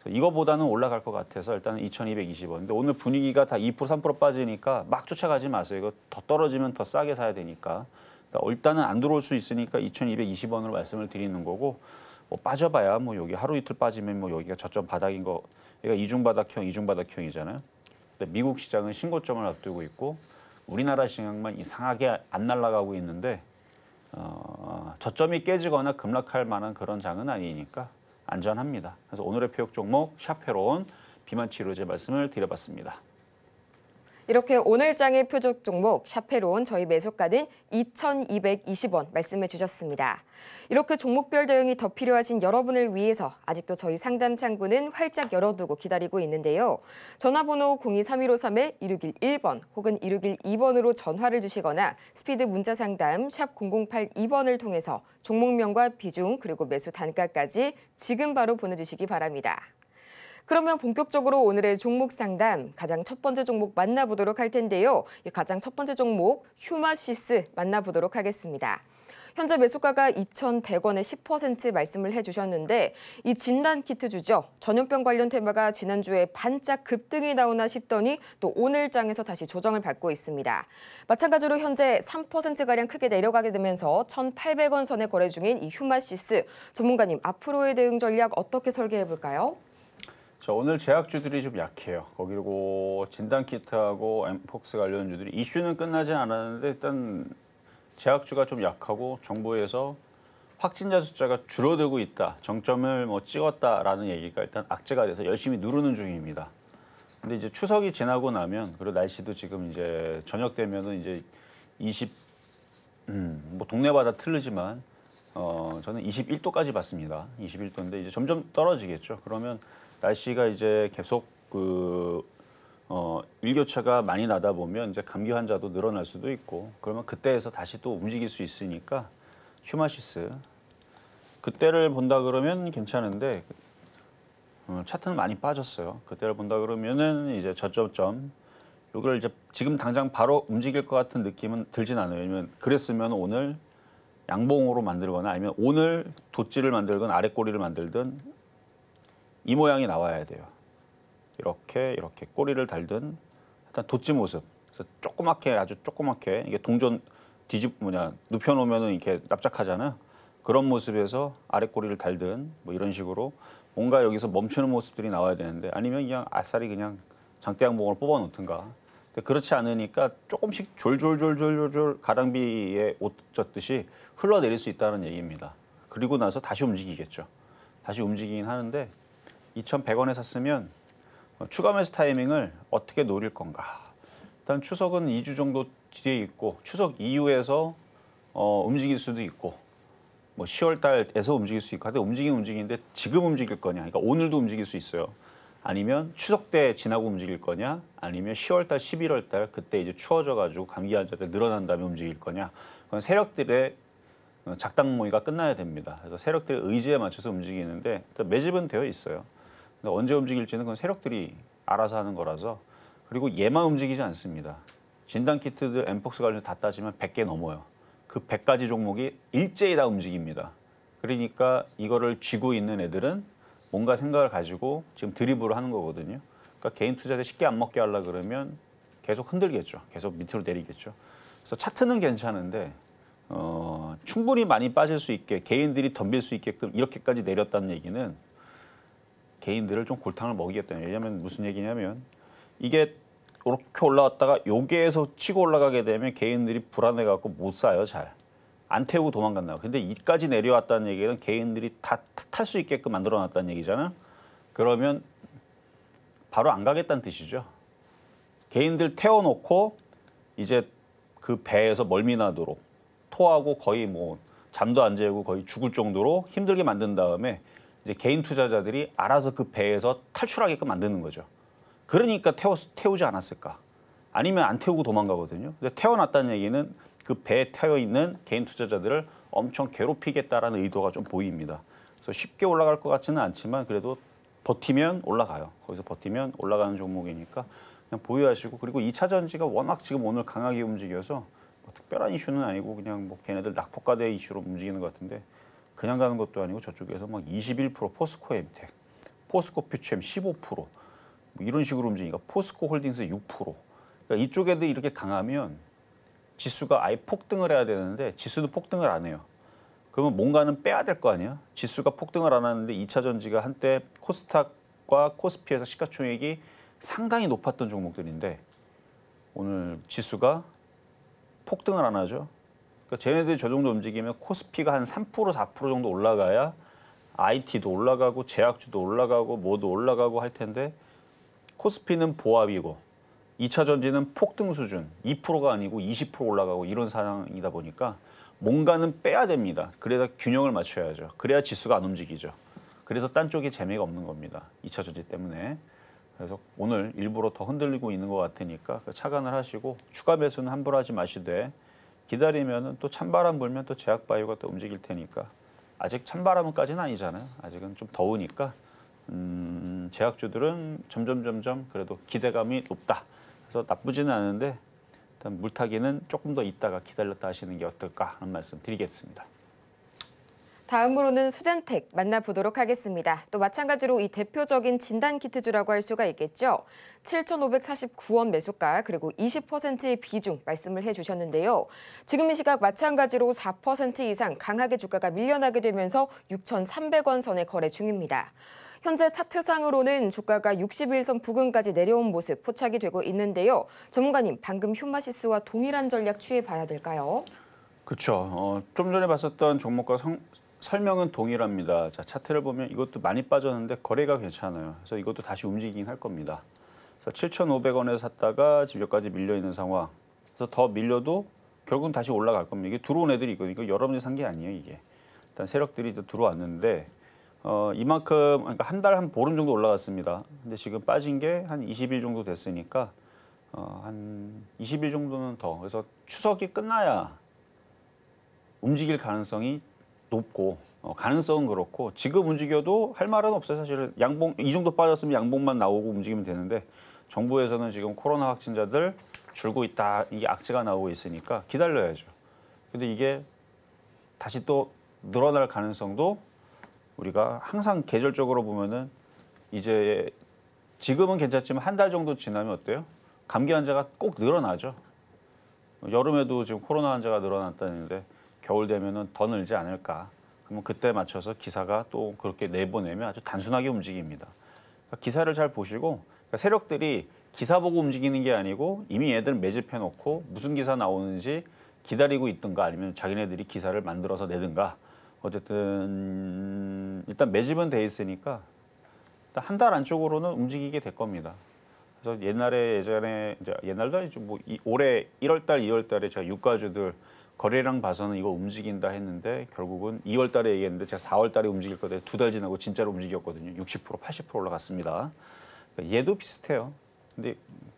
이거보다는 올라갈 것 같아서 일단은 2,220원. 근데 오늘 분위기가 다 2% 3% 빠지니까 막 쫓아가지 마세요. 이거 더 떨어지면 더 싸게 사야 되니까. 일단은 안 들어올 수 있으니까 2,220원으로 말씀을 드리는 거고, 뭐 빠져봐야 뭐 여기 하루 이틀 빠지면 뭐 여기가 저점 바닥인 거, 얘가 이중바닥형이잖아요. 근데 미국 시장은 신고점을 앞두고 있고 우리나라 시장만 이상하게 안 날아가고 있는데 저점이 깨지거나 급락할 만한 그런 장은 아니니까 안전합니다. 그래서 오늘의 표적 종목 샤페론 비만치료제 말씀을 드려봤습니다. 이렇게 오늘 장의 표적 종목 샤페론 저희 매수가는 2,220원 말씀해 주셨습니다. 이렇게 종목별 대응이 더 필요하신 여러분을 위해서 아직도 저희 상담 창구는 활짝 열어두고 기다리고 있는데요. 전화번호 023153-1611번 혹은 1612번으로 전화를 주시거나 스피드 문자 상담 샵 0082번을 통해서 종목명과 비중 그리고 매수 단가까지 지금 바로 보내주시기 바랍니다. 그러면 본격적으로 오늘의 종목 상담 가장 첫 번째 종목 만나보도록 할 텐데요. 가장 첫 번째 종목 휴마시스 만나보도록 하겠습니다. 현재 매수가가 2,100원에 10% 말씀을 해주셨는데 이 진단키트주죠. 전염병 관련 테마가 지난주에 반짝 급등이 나오나 싶더니 또 오늘 장에서 다시 조정을 받고 있습니다. 마찬가지로 현재 3%가량 크게 내려가게 되면서 1,800원 선에 거래 중인 이 휴마시스. 전문가님, 앞으로의 대응 전략 어떻게 설계해볼까요? 자, 오늘 제약주들이 좀 약해요. 그리고 진단키트하고 엠폭스 관련주들이 이슈는 끝나지 않았는데 일단 제약주가 좀 약하고 정부에서 확진자 숫자가 줄어들고 있다. 정점을 뭐 찍었다라는 얘기가 일단 악재가 돼서 열심히 누르는 중입니다. 근데 이제 추석이 지나고 나면 그리고 날씨도 지금 이제 저녁 되면은 이제 뭐 동네마다 틀리지만 저는 21도까지 봤습니다. 21도인데 이제 점점 떨어지겠죠. 그러면 날씨가 이제 계속 일교차가 많이 나다 보면 이제 감기 환자도 늘어날 수도 있고 그러면 그때에서 다시 또 움직일 수 있으니까 휴마시스 그때를 본다 그러면 괜찮은데 차트는 많이 빠졌어요. 그때를 본다 그러면은 이제 저점점 이걸 이제 지금 당장 바로 움직일 것 같은 느낌은 들진 않아요. 왜냐면 그랬으면 오늘 양봉으로 만들거나 아니면 오늘 돗질을 만들건 아래 꼬리를 만들든 이 모양이 나와야 돼요. 이렇게 꼬리를 달든 일단 돗지 모습. 그래서 조그맣게 아주 조그맣게 이게 동전 눕혀놓으면은 이렇게 납작하잖아요. 그런 모습에서 아래 꼬리를 달든 뭐 이런 식으로 뭔가 여기서 멈추는 모습들이 나와야 되는데 아니면 그냥 아싸리 그냥 장대양봉을 뽑아 놓든가. 근데 그렇지 않으니까 조금씩 졸졸 가랑비에 옷 젖듯이 흘러내릴 수 있다는 얘기입니다. 그리고 나서 다시 움직이겠죠. 다시 움직이긴 하는데 2,100원에 샀으면 추가 매수 타이밍을 어떻게 노릴 건가. 일단 추석은 2주 정도 뒤에 있고 추석 이후에서 움직일 수도 있고 뭐 10월 달에서 움직일 수 있고 하여튼 움직이는데 지금 움직일 거냐. 그러니까 오늘도 움직일 수 있어요. 아니면 추석 때 지나고 움직일 거냐. 아니면 10월 달, 11월 달 그때 이제 추워져 가지고 감기 환자들 늘어난 다음에 움직일 거냐. 그건 세력들의 작당 모의가 끝나야 됩니다. 그래서 세력들의 의지에 맞춰서 움직이는데 매집은 되어 있어요. 근데 언제 움직일지는 그건 세력들이 알아서 하는 거라서 그리고 얘만 움직이지 않습니다. 진단키트들 엠폭스 관련 다 따지면 100개 넘어요. 그 100가지 종목이 일제히 다 움직입니다. 그러니까 이거를 쥐고 있는 애들은 뭔가 생각을 가지고 지금 드리블을 하는 거거든요. 그러니까 개인 투자자 쉽게 안 먹게 하려 그러면 계속 흔들겠죠. 계속 밑으로 내리겠죠. 그래서 차트는 괜찮은데 충분히 많이 빠질 수 있게 개인들이 덤빌 수 있게끔 이렇게까지 내렸다는 얘기는 개인들을 좀 골탕을 먹이겠다는 왜냐하면 무슨 얘기냐면 이게 이렇게 올라왔다가 여기에서 치고 올라가게 되면 개인들이 불안해 갖고 못 사요. 잘 안 태우고 도망간다. 근데 이까지 내려왔다는 얘기는 개인들이 다 탈 수 있게끔 만들어 놨다는 얘기잖아. 그러면 바로 안 가겠다는 뜻이죠. 개인들 태워놓고 이제 그 배에서 멀미나도록 토하고 거의 뭐 잠도 안 재고 거의 죽을 정도로 힘들게 만든 다음에 이제 개인 투자자들이 알아서 그 배에서 탈출하게끔 만드는 거죠. 그러니까 태우지 않았을까? 아니면 안 태우고 도망가거든요. 근데 태워놨다는 얘기는 그 배에 태워 있는 개인 투자자들을 엄청 괴롭히겠다라는 의도가 좀 보입니다. 그래서 쉽게 올라갈 것 같지는 않지만 그래도 버티면 올라가요. 거기서 버티면 올라가는 종목이니까 그냥 보유하시고, 그리고 2차 전지가 워낙 지금 오늘 강하게 움직여서 뭐 특별한 이슈는 아니고 그냥 뭐 걔네들 낙폭과대 이슈로 움직이는 것 같은데, 그냥 가는 것도 아니고 저쪽에서 막 21% 포스코 엠텍, 포스코 퓨처엠 15%, 뭐 이런 식으로 움직이니까 포스코 홀딩스 6%. 그러니까 이쪽 애들이 이렇게 강하면 지수가 아예 폭등을 해야 되는데 지수도 폭등을 안 해요. 그러면 뭔가는 빼야 될 거 아니야? 지수가 폭등을 안 하는데 2차 전지가 한때 코스닥과 코스피에서 시가총액이 상당히 높았던 종목들인데 오늘 지수가 폭등을 안 하죠. 그러니까 쟤네들이 저 정도 움직이면 코스피가 한 3%, 4% 정도 올라가야 IT도 올라가고 제약주도 올라가고 뭐도 올라가고 할 텐데, 코스피는 보합이고 2차 전지는 폭등 수준, 2%가 아니고 20% 올라가고 이런 상황이다 보니까 뭔가는 빼야 됩니다. 그래야 균형을 맞춰야죠. 그래야 지수가 안 움직이죠. 그래서 딴 쪽이 재미가 없는 겁니다. 2차 전지 때문에. 그래서 오늘 일부러 더 흔들리고 있는 것 같으니까 차관을 하시고, 추가 매수는 함부로 하지 마시되 기다리면은 또 찬바람 불면 또 제약바이오가 또 움직일 테니까, 아직 찬바람은까지는 아니잖아요. 아직은 좀 더우니까 제약주들은 점점 그래도 기대감이 높다. 그래서 나쁘지는 않은데 일단 물타기는 조금 더 있다가 기다렸다 하시는 게 어떨까 하는 말씀 드리겠습니다. 다음으로는 수젠텍 만나보도록 하겠습니다. 또 마찬가지로 이 대표적인 진단키트주라고 할 수가 있겠죠. 7,549원 매수가 그리고 20%의 비중 말씀을 해주셨는데요. 지금 이 시각 마찬가지로 4% 이상 강하게 주가가 밀려나게 되면서 6,300원 선에 거래 중입니다. 현재 차트상으로는 주가가 61선 부근까지 내려온 모습 포착이 되고 있는데요. 전문가님, 방금 휴마시스와 동일한 전략 취해봐야 될까요? 그렇죠. 좀 전에 봤었던 종목과 설명은 동일합니다. 자, 차트를 보면 이것도 많이 빠졌는데 거래가 괜찮아요. 그래서 이것도 다시 움직이긴 할 겁니다. 그래서 7,500원에 샀다가 지금 여기까지 밀려 있는 상황. 그래서 더 밀려도 결국은 다시 올라갈 겁니다. 이게 들어온 애들이 있거든요. 이거 여러분이 산 게 아니에요, 이게. 일단 세력들이 들어왔는데 이만큼, 그러니까 한 달, 한 보름 정도 올라갔습니다. 근데 지금 빠진 게 한 20일 정도 됐으니까 한 20일 정도는 더. 그래서 추석이 끝나야 움직일 가능성이 높고, 가능성은 그렇고, 지금 움직여도 할 말은 없어요. 사실은 양봉 이 정도 빠졌으면 양봉만 나오고 움직이면 되는데, 정부에서는 지금 코로나 확진자들 줄고 있다, 이게 악재가 나오고 있으니까 기다려야죠. 근데 이게 다시 또 늘어날 가능성도, 우리가 항상 계절적으로 보면은 이제 지금은 괜찮지만 한 달 정도 지나면 어때요? 감기 환자가 꼭 늘어나죠. 여름에도 지금 코로나 환자가 늘어났다는데 겨울 되면은 더 늘지 않을까. 그러면 그때 맞춰서 기사가 또 그렇게 내보내면 아주 단순하게 움직입니다. 그러니까 기사를 잘 보시고, 그러니까 세력들이 기사 보고 움직이는 게 아니고 이미 얘들 매집해 놓고 무슨 기사 나오는지 기다리고 있든가, 아니면 자기네들이 기사를 만들어서 내든가, 어쨌든 일단 매집은 돼 있으니까 한 달 안쪽으로는 움직이게 될 겁니다. 그래서 예전에 이제 옛날도 아니죠. 뭐 올해 1월달, 2월달에 제가 유가주들 거래량 봐서는 이거 움직인다 했는데 결국은 2월달에 얘기했는데 제가 4월달에 움직일 거다. 2달 지나고 진짜로 움직였거든요. 60%, 80% 올라갔습니다. 그러니까 얘도 비슷해요. 근데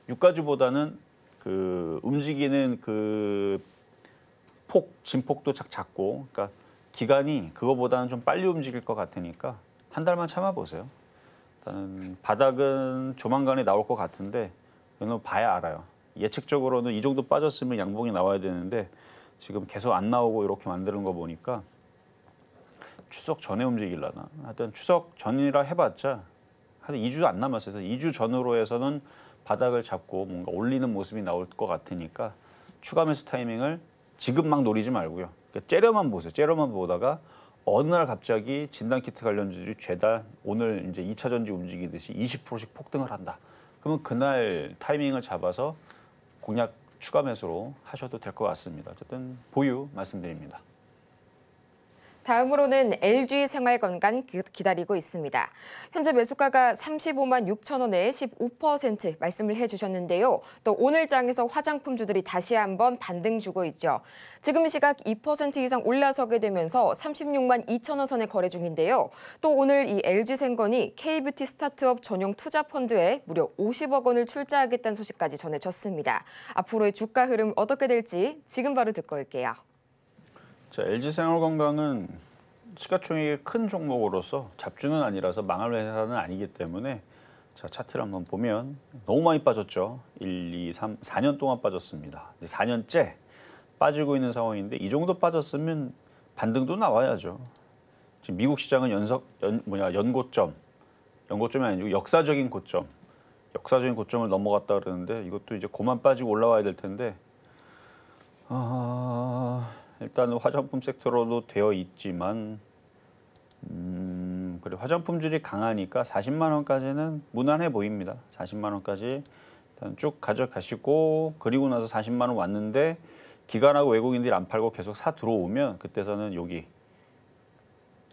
유가주보다는 그 움직이는 그 진폭도 작고, 그러니까 기간이 그거보다는 좀 빨리 움직일 것 같으니까 한 달만 참아보세요. 일단은 바닥은 조만간에 나올 것 같은데 이건 봐야 알아요. 예측적으로는 이 정도 빠졌으면 양봉이 나와야 되는데 지금 계속 안 나오고 이렇게 만드는 거 보니까 추석 전에 움직이려나. 하여튼 추석 전이라 해봤자 한 2주 안 남았어요. 그래서 2주 전으로 해서는 바닥을 잡고 뭔가 올리는 모습이 나올 것 같으니까 추가 매수 타이밍을 지금 막 노리지 말고요. 그러니까 째려만 보세요. 째려만 보다가 어느 날 갑자기 진단키트 관련주들이 죄다 오늘 이제 2차 전지 움직이듯이 20%씩 폭등을 한다. 그러면 그날 타이밍을 잡아서 공략 추가 매수로 하셔도 될 것 같습니다. 어쨌든 보유 말씀드립니다. 다음으로는 LG 생활건강 기다리고 있습니다. 현재 매수가가 35만 6천 원에 15% 말씀을 해주셨는데요. 또 오늘 장에서 화장품주들이 다시 한번 반등 주고 있죠. 지금 시각 2% 이상 올라서게 되면서 36만 2천 원 선에 거래 중인데요. 또 오늘 이 LG 생건이 K뷰티 스타트업 전용 투자 펀드에 무려 50억 원을 출자하겠다는 소식까지 전해졌습니다. 앞으로의 주가 흐름 어떻게 될지 지금 바로 듣고 올게요. 자, LG생활건강은 시가총액이 큰 종목으로서 잡주는 아니라서 망할 회사는 아니기 때문에 자, 차트를 한번 보면 너무 많이 빠졌죠. 1, 2, 3, 4년 동안 빠졌습니다. 이제 4년째 빠지고 있는 상황인데 이 정도 빠졌으면 반등도 나와야죠. 지금 미국 시장은 연고점이 아니고 역사적인 고점을 넘어갔다 그러는데 이것도 이제 그만 빠지고 올라와야 될 텐데 일단은 화장품 섹터로도 되어 있지만 그래 화장품질이 강하니까 40만 원까지는 무난해 보입니다. 40만 원까지 일단 쭉 가져가시고 그리고 나서 40만 원 왔는데 기관하고 외국인들이 안 팔고 계속 사 들어오면 그때서는 여기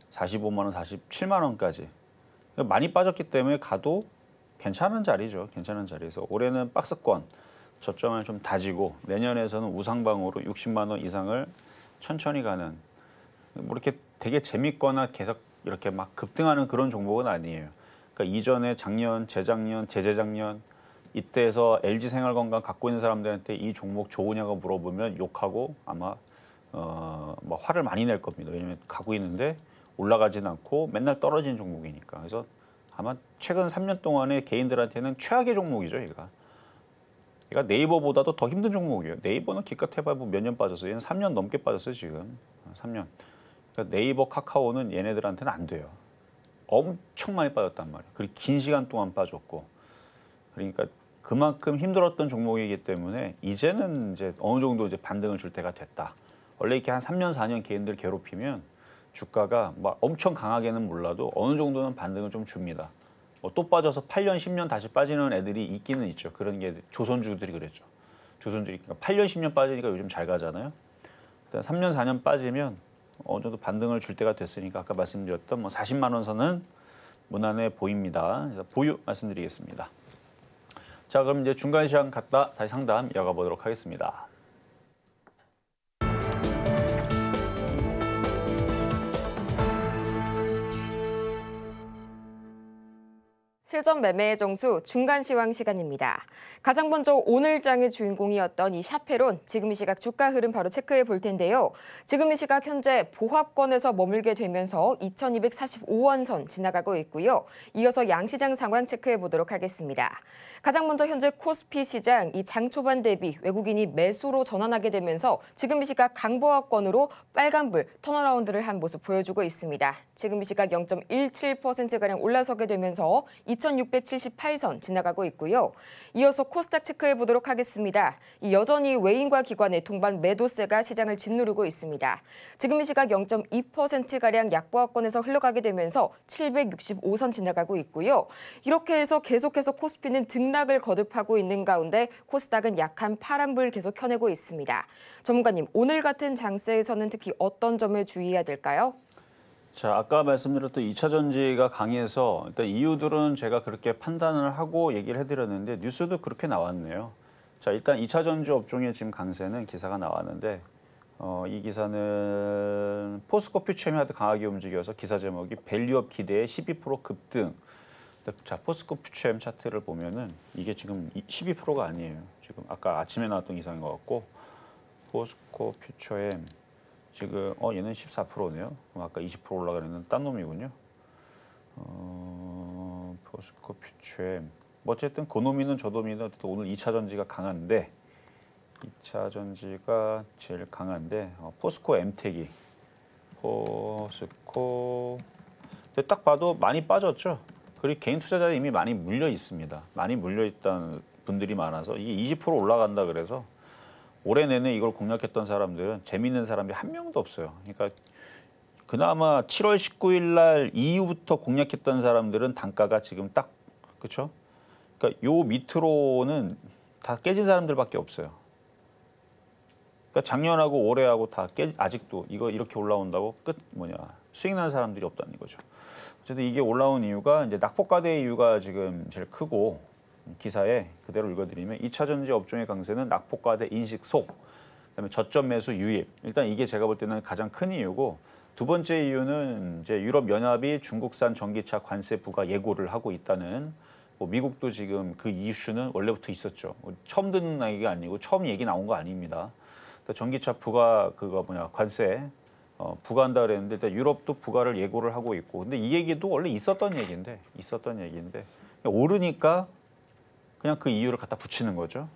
45만 원, 47만 원까지 많이 빠졌기 때문에 가도 괜찮은 자리죠. 괜찮은 자리에서 올해는 박스권 저점을 좀 다지고 내년에서는 우상방으로 60만 원 이상을 천천히 가는 뭐 이렇게 되게 재밌거나 계속 이렇게 막 급등하는 그런 종목은 아니에요. 그러니까 이전에 작년, 재작년, 재재작년 이때에서 LG생활건강 갖고 있는 사람들한테 이 종목 좋으냐고 물어보면 욕하고 아마 뭐 화를 많이 낼 겁니다. 왜냐하면 가고 있는데 올라가진 않고 맨날 떨어지는 종목이니까. 그래서 아마 최근 3년 동안에 개인들한테는 최악의 종목이죠, 얘가. 얘가 네이버보다도 더 힘든 종목이에요. 네이버는 기껏 해봐야 몇 년 빠졌어요. 얘는 3년 넘게 빠졌어요, 지금. 3년. 그러니까 네이버, 카카오는 얘네들한테는 안 돼요. 엄청 많이 빠졌단 말이에요. 그리고 긴 시간 동안 빠졌고. 그러니까 그만큼 힘들었던 종목이기 때문에 이제는 이제 어느 정도 이제 반등을 줄 때가 됐다. 원래 이렇게 한 3년, 4년 개인들 괴롭히면 주가가 막 엄청 강하게는 몰라도 어느 정도는 반등을 좀 줍니다. 또 빠져서 8년, 10년 다시 빠지는 애들이 있기는 있죠. 그런 게 조선주들이 그랬죠. 조선주들이 그러니까 8년, 10년 빠지니까 요즘 잘 가잖아요. 일단 3년, 4년 빠지면 어느 정도 반등을 줄 때가 됐으니까 아까 말씀드렸던 뭐 40만 원 선은 무난해 보입니다. 그래서 보유 말씀드리겠습니다. 자, 그럼 이제 중간 시장 갔다 다시 상담 이어가 보도록 하겠습니다. 실전 매매의 정수 중간 시황 시간입니다. 가장 먼저 오늘 장의 주인공이었던 이 샤페론, 지금 이 시각 주가 흐름 바로 체크해 볼 텐데요. 지금 이 시각 현재 보합권에서 머물게 되면서 2245원 선 지나가고 있고요. 이어서 양시장 상황 체크해 보도록 하겠습니다. 가장 먼저 현재 코스피 시장 이 장 초반 대비 외국인이 매수로 전환하게 되면서 지금 이 시각 강보합권으로 빨간불 턴어라운드를 한 모습 보여주고 있습니다. 지금 이 시각 0.17%가량 올라서게 되면서 2678선 지나가고 있고요. 이어서 코스닥 체크해 보도록 하겠습니다. 여전히 외인과 기관의 동반 매도세가 시장을 짓누르고 있습니다. 지금 이 시각 0.2%가량 약보합권에서 흘러가게 되면서 765선 지나가고 있고요. 이렇게 해서 계속해서 코스피는 등락을 거듭하고 있는 가운데 코스닥은 약한 파란불 계속 켜내고 있습니다. 전문가님, 오늘 같은 장세에서는 특히 어떤 점을 주의해야 될까요? 자, 아까 말씀드렸던 2차 전지가 강해서 일단 이유들은 제가 그렇게 판단을 하고 얘기를 해드렸는데 뉴스도 그렇게 나왔네요. 자, 일단 2차 전지 업종의 지금 강세는 기사가 나왔는데 이 기사는 포스코 퓨처엠이 강하게 움직여서 기사 제목이 밸류업 기대에 12% 급등. 자, 포스코 퓨처엠 차트를 보면은 이게 지금 12%가 아니에요. 지금 아까 아침에 나왔던 기사인 것 같고 포스코 퓨처엠 지금 얘는 14%네요. 그럼 아까 20% 올라가는 딴 놈이군요. 포스코 퓨처엠 뭐 어쨌든 그 놈이든 저 놈이든 어쨌든 오늘 2차 전지가 강한데 2차 전지가 제일 강한데 포스코 엠텍이 포스코 근데 딱 봐도 많이 빠졌죠. 그리고 개인 투자자에 이미 많이 물려 있습니다. 많이 물려 있다는 분들이 많아서 이게 20% 올라간다 그래서 올해 내내 이걸 공략했던 사람들은 재미있는 사람이 한 명도 없어요. 그러니까 그나마 7월 19일 날 이후부터 공략했던 사람들은 단가가 지금 딱 그렇죠? 그러니까 요 밑으로는 다 깨진 사람들밖에 없어요. 그러니까 작년하고 올해하고 다 아직도 이거 이렇게 올라온다고 수익 난 사람들이 없다는 거죠. 어쨌든 이게 올라온 이유가 이제 낙폭과대 이유가 지금 제일 크고 기사에 그대로 읽어드리면 2차 전지 업종의 강세는 낙폭과대 인식 속, 그다음에 저점 매수 유입. 일단 이게 제가 볼 때는 가장 큰 이유고 두 번째 이유는 이제 유럽 연합이 중국산 전기차 관세 부과 예고를 하고 있다는. 뭐 미국도 지금 그 이슈는 원래부터 있었죠. 처음 듣는 얘기가 아니고 처음 얘기 나온 거 아닙니다. 전기차 부과 관세 부과한다 그랬는데 일단 유럽도 부과를 예고를 하고 있고, 근데 이 얘기도 원래 있었던 얘기인데 오르니까 그냥 그 이유를 갖다 붙이는 거죠.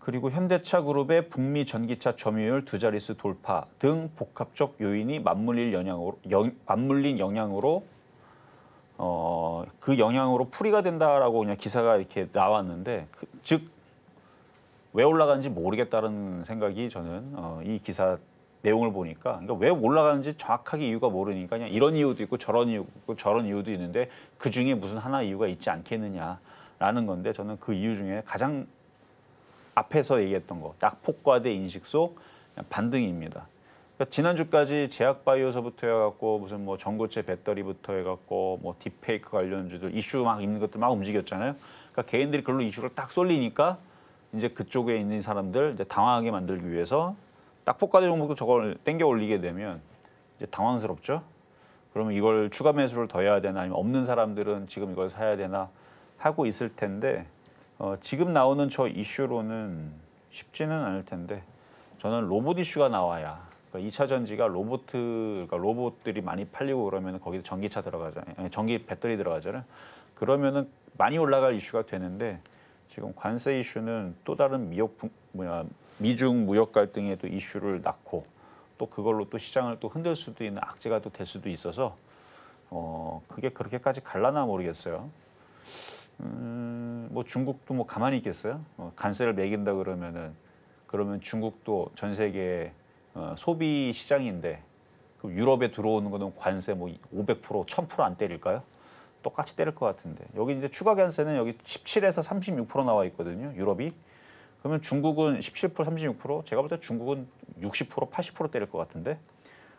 그리고 현대차 그룹의 북미 전기차 점유율 두 자릿수 돌파 등 복합적 요인이 맞물린 영향으로 그 영향으로 풀이가 된다라고 그냥 기사가 이렇게 나왔는데, 즉 왜 올라가는지 모르겠다는 생각이 저는 이 기사 내용을 보니까, 그러니까 왜 올라가는지 정확하게 이유가 모르니까 그냥 이런 이유도 있고 저런 이유도 있는데 그 중에 무슨 하나 이유가 있지 않겠느냐라는 건데, 저는 그 이유 중에 가장 앞에서 얘기했던 거, 낙폭과대 인식 속 반등입니다. 그러니까 지난주까지 제약바이오서부터 해갖고 무슨 뭐 전고체 배터리부터 해갖고 뭐 딥페이크 관련주들 이슈 막 있는 것들 막 움직였잖아요. 그러니까 개인들이 그걸로 이슈를 딱 쏠리니까 이제 그쪽에 있는 사람들 이제 당황하게 만들기 위해서 낙폭과대 종목도 저걸 땡겨 올리게 되면 이제 당황스럽죠. 그러면 이걸 추가 매수를 더 해야 되나, 아니면 없는 사람들은 지금 이걸 사야 되나 하고 있을 텐데, 지금 나오는 저 이슈로는 쉽지는 않을 텐데, 저는 로봇 이슈가 나와야, 그러니까 2차 전지가 그러니까 로봇들이 많이 팔리고 그러면 거기에 전기차 들어가잖아요. 전기 배터리 들어가잖아요. 그러면은 많이 올라갈 이슈가 되는데, 지금 관세 이슈는 또 다른 미중 무역 갈등의 또 이슈를 낳고 또 그걸로 또 시장을 또 흔들 수도 있는 악재가 또 될 수도 있어서 그게 그렇게까지 갈라나 모르겠어요. 뭐 중국도 뭐 가만히 있겠어요? 관세를 매긴다 그러면 중국도 전 세계 소비 시장인데 그 유럽에 들어오는 거는 관세 뭐 500%, 1000% 안 때릴까요? 똑같이 때릴 것 같은데, 여기 이제 추가 관세는 여기 17에서 36% 나와 있거든요, 유럽이. 그러면 중국은 17%, 36%, 제가 볼 때 중국은 60%, 80% 때릴 것 같은데,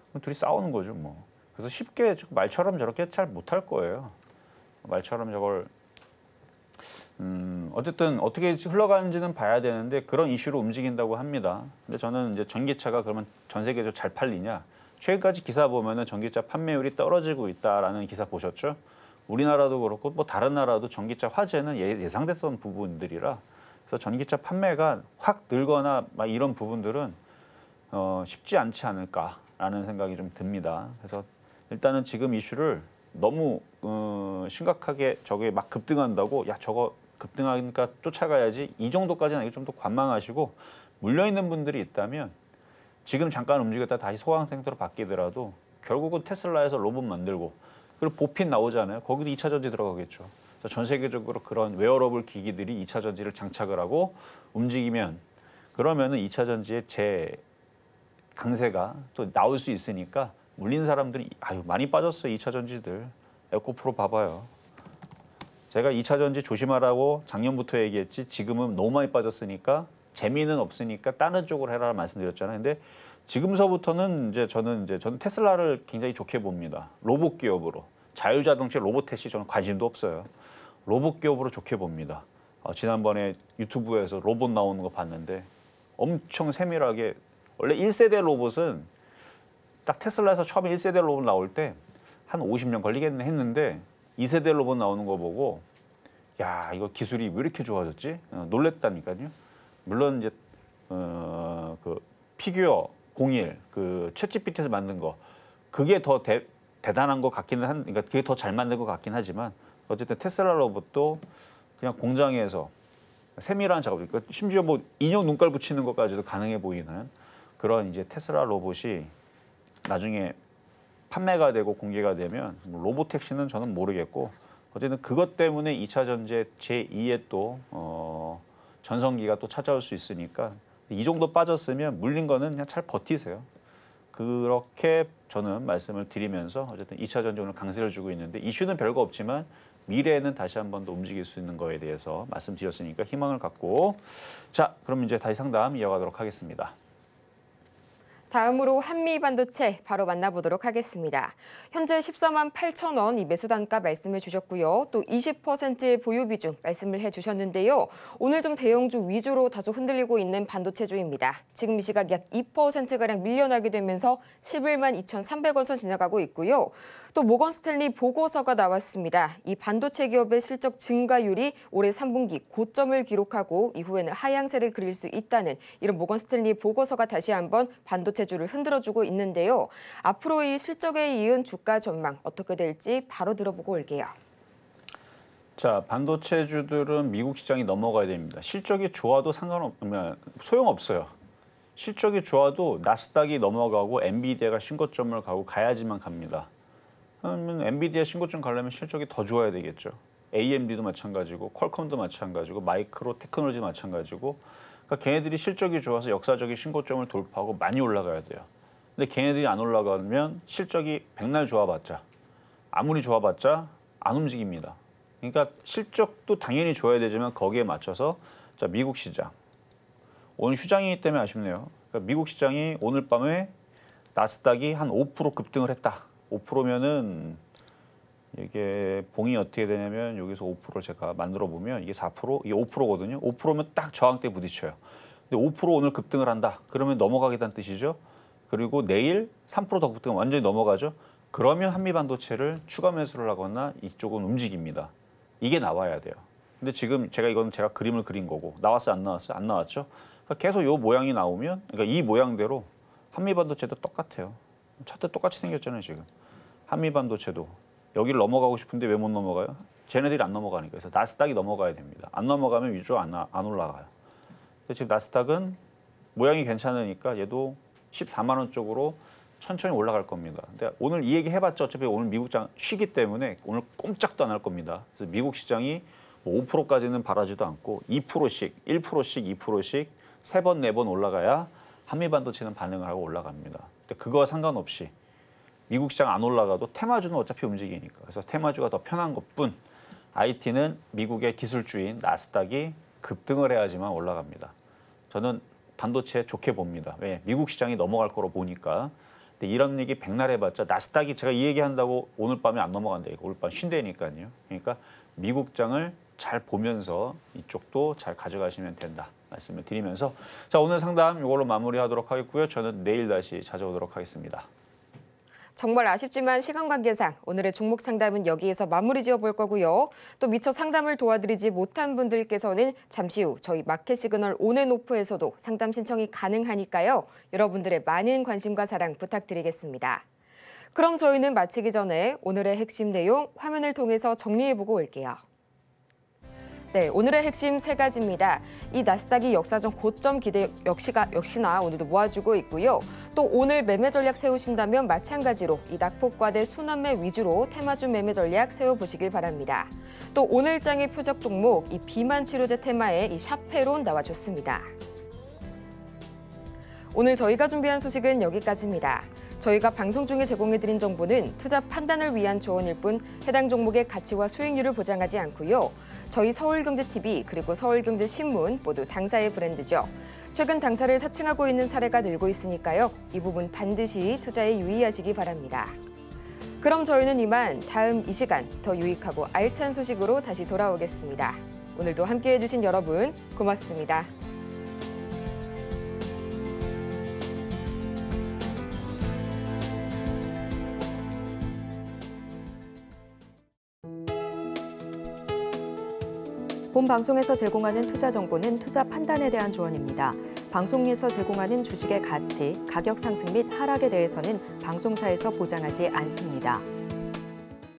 그럼 둘이 싸우는 거죠, 뭐. 그래서 쉽게 말처럼 저렇게 잘 못할 거예요. 말처럼 저걸 어쨌든 어떻게 흘러가는지는 봐야 되는데 그런 이슈로 움직인다고 합니다. 근데 저는 이제 전기차가 그러면 전 세계적으로 잘 팔리냐? 최근까지 기사 보면은 전기차 판매율이 떨어지고 있다라는 기사 보셨죠? 우리나라도 그렇고 뭐 다른 나라도 전기차 화재는 예상됐던 부분들이라, 그래서 전기차 판매가 확 늘거나 막 이런 부분들은 쉽지 않지 않을까라는 생각이 좀 듭니다. 그래서 일단은 지금 이슈를 너무 심각하게 저게 막 급등한다고, 야 저거 급등하니까 쫓아가야지, 이 정도까지는 아니고 좀 더 관망하시고, 물려 있는 분들이 있다면 지금 잠깐 움직였다 다시 소강 상태로 바뀌더라도 결국은 테슬라에서 로봇 만들고, 그리고 보핀 나오잖아요. 거기도 2차 전지 들어가겠죠. 그래서 전 세계적으로 그런 웨어러블 기기들이 2차 전지를 장착을 하고 움직이면, 그러면은 2차 전지의 강세가 또 나올 수 있으니까 물린 사람들이 많이 빠졌어요. 2차 전지들. 에코프로 봐봐요. 제가 2차 전지 조심하라고 작년부터 얘기했지, 지금은 너무 많이 빠졌으니까 재미는 없으니까 다른 쪽으로 해라 말씀드렸잖아요. 근데 지금서부터는 저는 테슬라를 굉장히 좋게 봅니다. 로봇 기업으로. 자율자동차 로보택시 저는 관심도 없어요. 로봇 기업으로 좋게 봅니다. 지난번에 유튜브에서 로봇 나오는 거 봤는데 엄청 세밀하게, 원래 1세대 로봇은 딱 테슬라에서 처음에 1세대 로봇 나올 때 한 50년 걸리겠네 했는데 2세대 로봇 나오는 거 보고, 야 이거 기술이 왜 이렇게 좋아졌지? 놀랬다니까요. 물론 이제 그 피규어 01 그 챗GPT에서 만든 거, 그게 더 대단한 것 같기는 그러니까 그게 더 잘 만든 것 같긴 하지만, 어쨌든 테슬라 로봇도 그냥 공장에서 세밀한 작업, 그러니까 심지어 뭐 인형 눈깔 붙이는 것까지도 가능해 보이는 그런 이제 테슬라 로봇이 나중에 판매가 되고 공개가 되면, 로봇 택시는 저는 모르겠고, 어쨌든 그것 때문에 2차 전지 제2의 또 전성기가 또 찾아올 수 있으니까, 이 정도 빠졌으면 물린 거는 그냥 잘 버티세요. 그렇게 저는 말씀을 드리면서 어쨌든 2차 전지 오늘 강세를 주고 있는데 이슈는 별거 없지만 미래에는 다시 한 번 더 움직일 수 있는 거에 대해서 말씀드렸으니까 희망을 갖고 자, 그럼 이제 다시 상담 이어가도록 하겠습니다. 다음으로 한미반도체 바로 만나보도록 하겠습니다. 현재 14만 8천 원 이 매수 단가 말씀해 주셨고요. 또 20%의 보유 비중 말씀을 해주셨는데요. 오늘 좀 대형주 위주로 다소 흔들리고 있는 반도체주입니다. 지금 이 시각 약 2%가량 밀려나게 되면서 11만 2,300원 선 지나가고 있고요. 또 모건 스탠리 보고서가 나왔습니다. 이 반도체 기업의 실적 증가율이 올해 3분기 고점을 기록하고 이후에는 하향세를 그릴 수 있다는 이런 모건 스탠리 보고서가 다시 한번 반도체주를 흔들어주고 있는데요. 앞으로 이 실적에 이은 주가 전망 어떻게 될지 바로 들어보고 올게요. 자, 반도체주들은 미국 시장이 넘어가야 됩니다. 실적이 좋아도 소용없어요. 실적이 좋아도 나스닥이 넘어가고 엔비디아가 신고점을 가야지만 갑니다. 그러면 엔비디아 신고점 가려면 실적이 더 좋아야 되겠죠. AMD도 마찬가지고 퀄컴도 마찬가지고 마이크로 테크놀로지도 마찬가지고 그러니까 걔네들이 실적이 좋아서 역사적인 신고점을 돌파하고 많이 올라가야 돼요. 근데 걔네들이 안 올라가면 실적이 백날 좋아봤자 아무리 좋아봤자 안 움직입니다. 그러니까 실적도 당연히 좋아야 되지만 거기에 맞춰서 자, 미국 시장. 오늘 휴장이기 때문에 아쉽네요. 그러니까 미국 시장이 오늘 밤에 나스닥이 한 5% 급등을 했다. 5%면은 이게 봉이 어떻게 되냐면 여기서 5%를 제가 만들어 보면 이게 4%, 이게 5%거든요. 5%면 딱 저항대 부딪혀요. 근데 5% 오늘 급등을 한다. 그러면 넘어가겠다는 뜻이죠. 그리고 내일 3% 더 급등하면 완전히 넘어가죠. 그러면 한미반도체를 추가 매수를 하거나 이쪽은 움직입니다. 이게 나와야 돼요. 근데 지금 제가 그림을 그린 거고 나왔어요, 안 나왔어요? 안 나왔죠. 그러니까 계속 이 모양이 나오면 그러니까 이 모양대로 한미반도체도 똑같아요. 차트 똑같이 생겼잖아요, 지금. 한미반도체도 여기를 넘어가고 싶은데 왜 못 넘어가요? 쟤네들이 안 넘어가니까. 그래서 나스닥이 넘어가야 됩니다. 안 넘어가면 위주로 안 올라가요. 근데 지금 나스닥은 모양이 괜찮으니까 얘도 14만 원 쪽으로 천천히 올라갈 겁니다. 근데 오늘 이 얘기 해봤자 어차피 오늘 미국장 쉬기 때문에 오늘 꼼짝도 안 할 겁니다. 그래서 미국 시장이 5%까지는 바라지도 않고 2%씩, 1%씩, 2%씩 3번, 4번 올라가야 한미반도체는 반응을 하고 올라갑니다. 근데 그거와 상관없이 미국 시장 안 올라가도 테마주는 어차피 움직이니까. 그래서 테마주가 더 편한 것뿐 IT는 미국의 기술주인 나스닥이 급등을 해야지만 올라갑니다. 저는 반도체 좋게 봅니다. 왜? 미국 시장이 넘어갈 거로 보니까. 근데 이런 얘기 백날 해봤자 나스닥이 제가 이 얘기한다고 오늘 밤에 안 넘어간다. 오늘 밤 쉰다니까요. 그러니까 미국장을 잘 보면서 이쪽도 잘 가져가시면 된다. 말씀을 드리면서 자, 오늘 상담 이걸로 마무리하도록 하겠고요. 저는 내일 다시 찾아오도록 하겠습니다. 정말 아쉽지만 시간 관계상 오늘의 종목 상담은 여기에서 마무리 지어볼 거고요. 또 미처 상담을 도와드리지 못한 분들께서는 잠시 후 저희 마켓 시그널 온앤오프에서도 상담 신청이 가능하니까요. 여러분들의 많은 관심과 사랑 부탁드리겠습니다. 그럼 저희는 마치기 전에 오늘의 핵심 내용 화면을 통해서 정리해보고 올게요. 네, 오늘의 핵심 3가지입니다. 이 나스닥이 역사적 고점 기대 역시나 오늘도 모아주고 있고요. 또 오늘 매매 전략 세우신다면 마찬가지로 이 낙폭과대 순환매 위주로 테마주 매매 전략 세워보시길 바랍니다. 또 오늘장의 표적 종목 이 비만 치료제 테마에 이 샤페론 나와줬습니다. 오늘 저희가 준비한 소식은 여기까지입니다. 저희가 방송 중에 제공해드린 정보는 투자 판단을 위한 조언일 뿐 해당 종목의 가치와 수익률을 보장하지 않고요. 저희 서울경제TV 그리고 서울경제신문 모두 당사의 브랜드죠. 최근 당사를 사칭하고 있는 사례가 늘고 있으니까요. 이 부분 반드시 투자에 유의하시기 바랍니다. 그럼 저희는 이만 다음 이 시간 더 유익하고 알찬 소식으로 다시 돌아오겠습니다. 오늘도 함께해 주신 여러분 고맙습니다. 본 방송에서 제공하는 투자 정보는 투자 판단에 대한 조언입니다. 방송에서 제공하는 주식의 가치, 가격 상승 및 하락에 대해서는 방송사에서 보장하지 않습니다.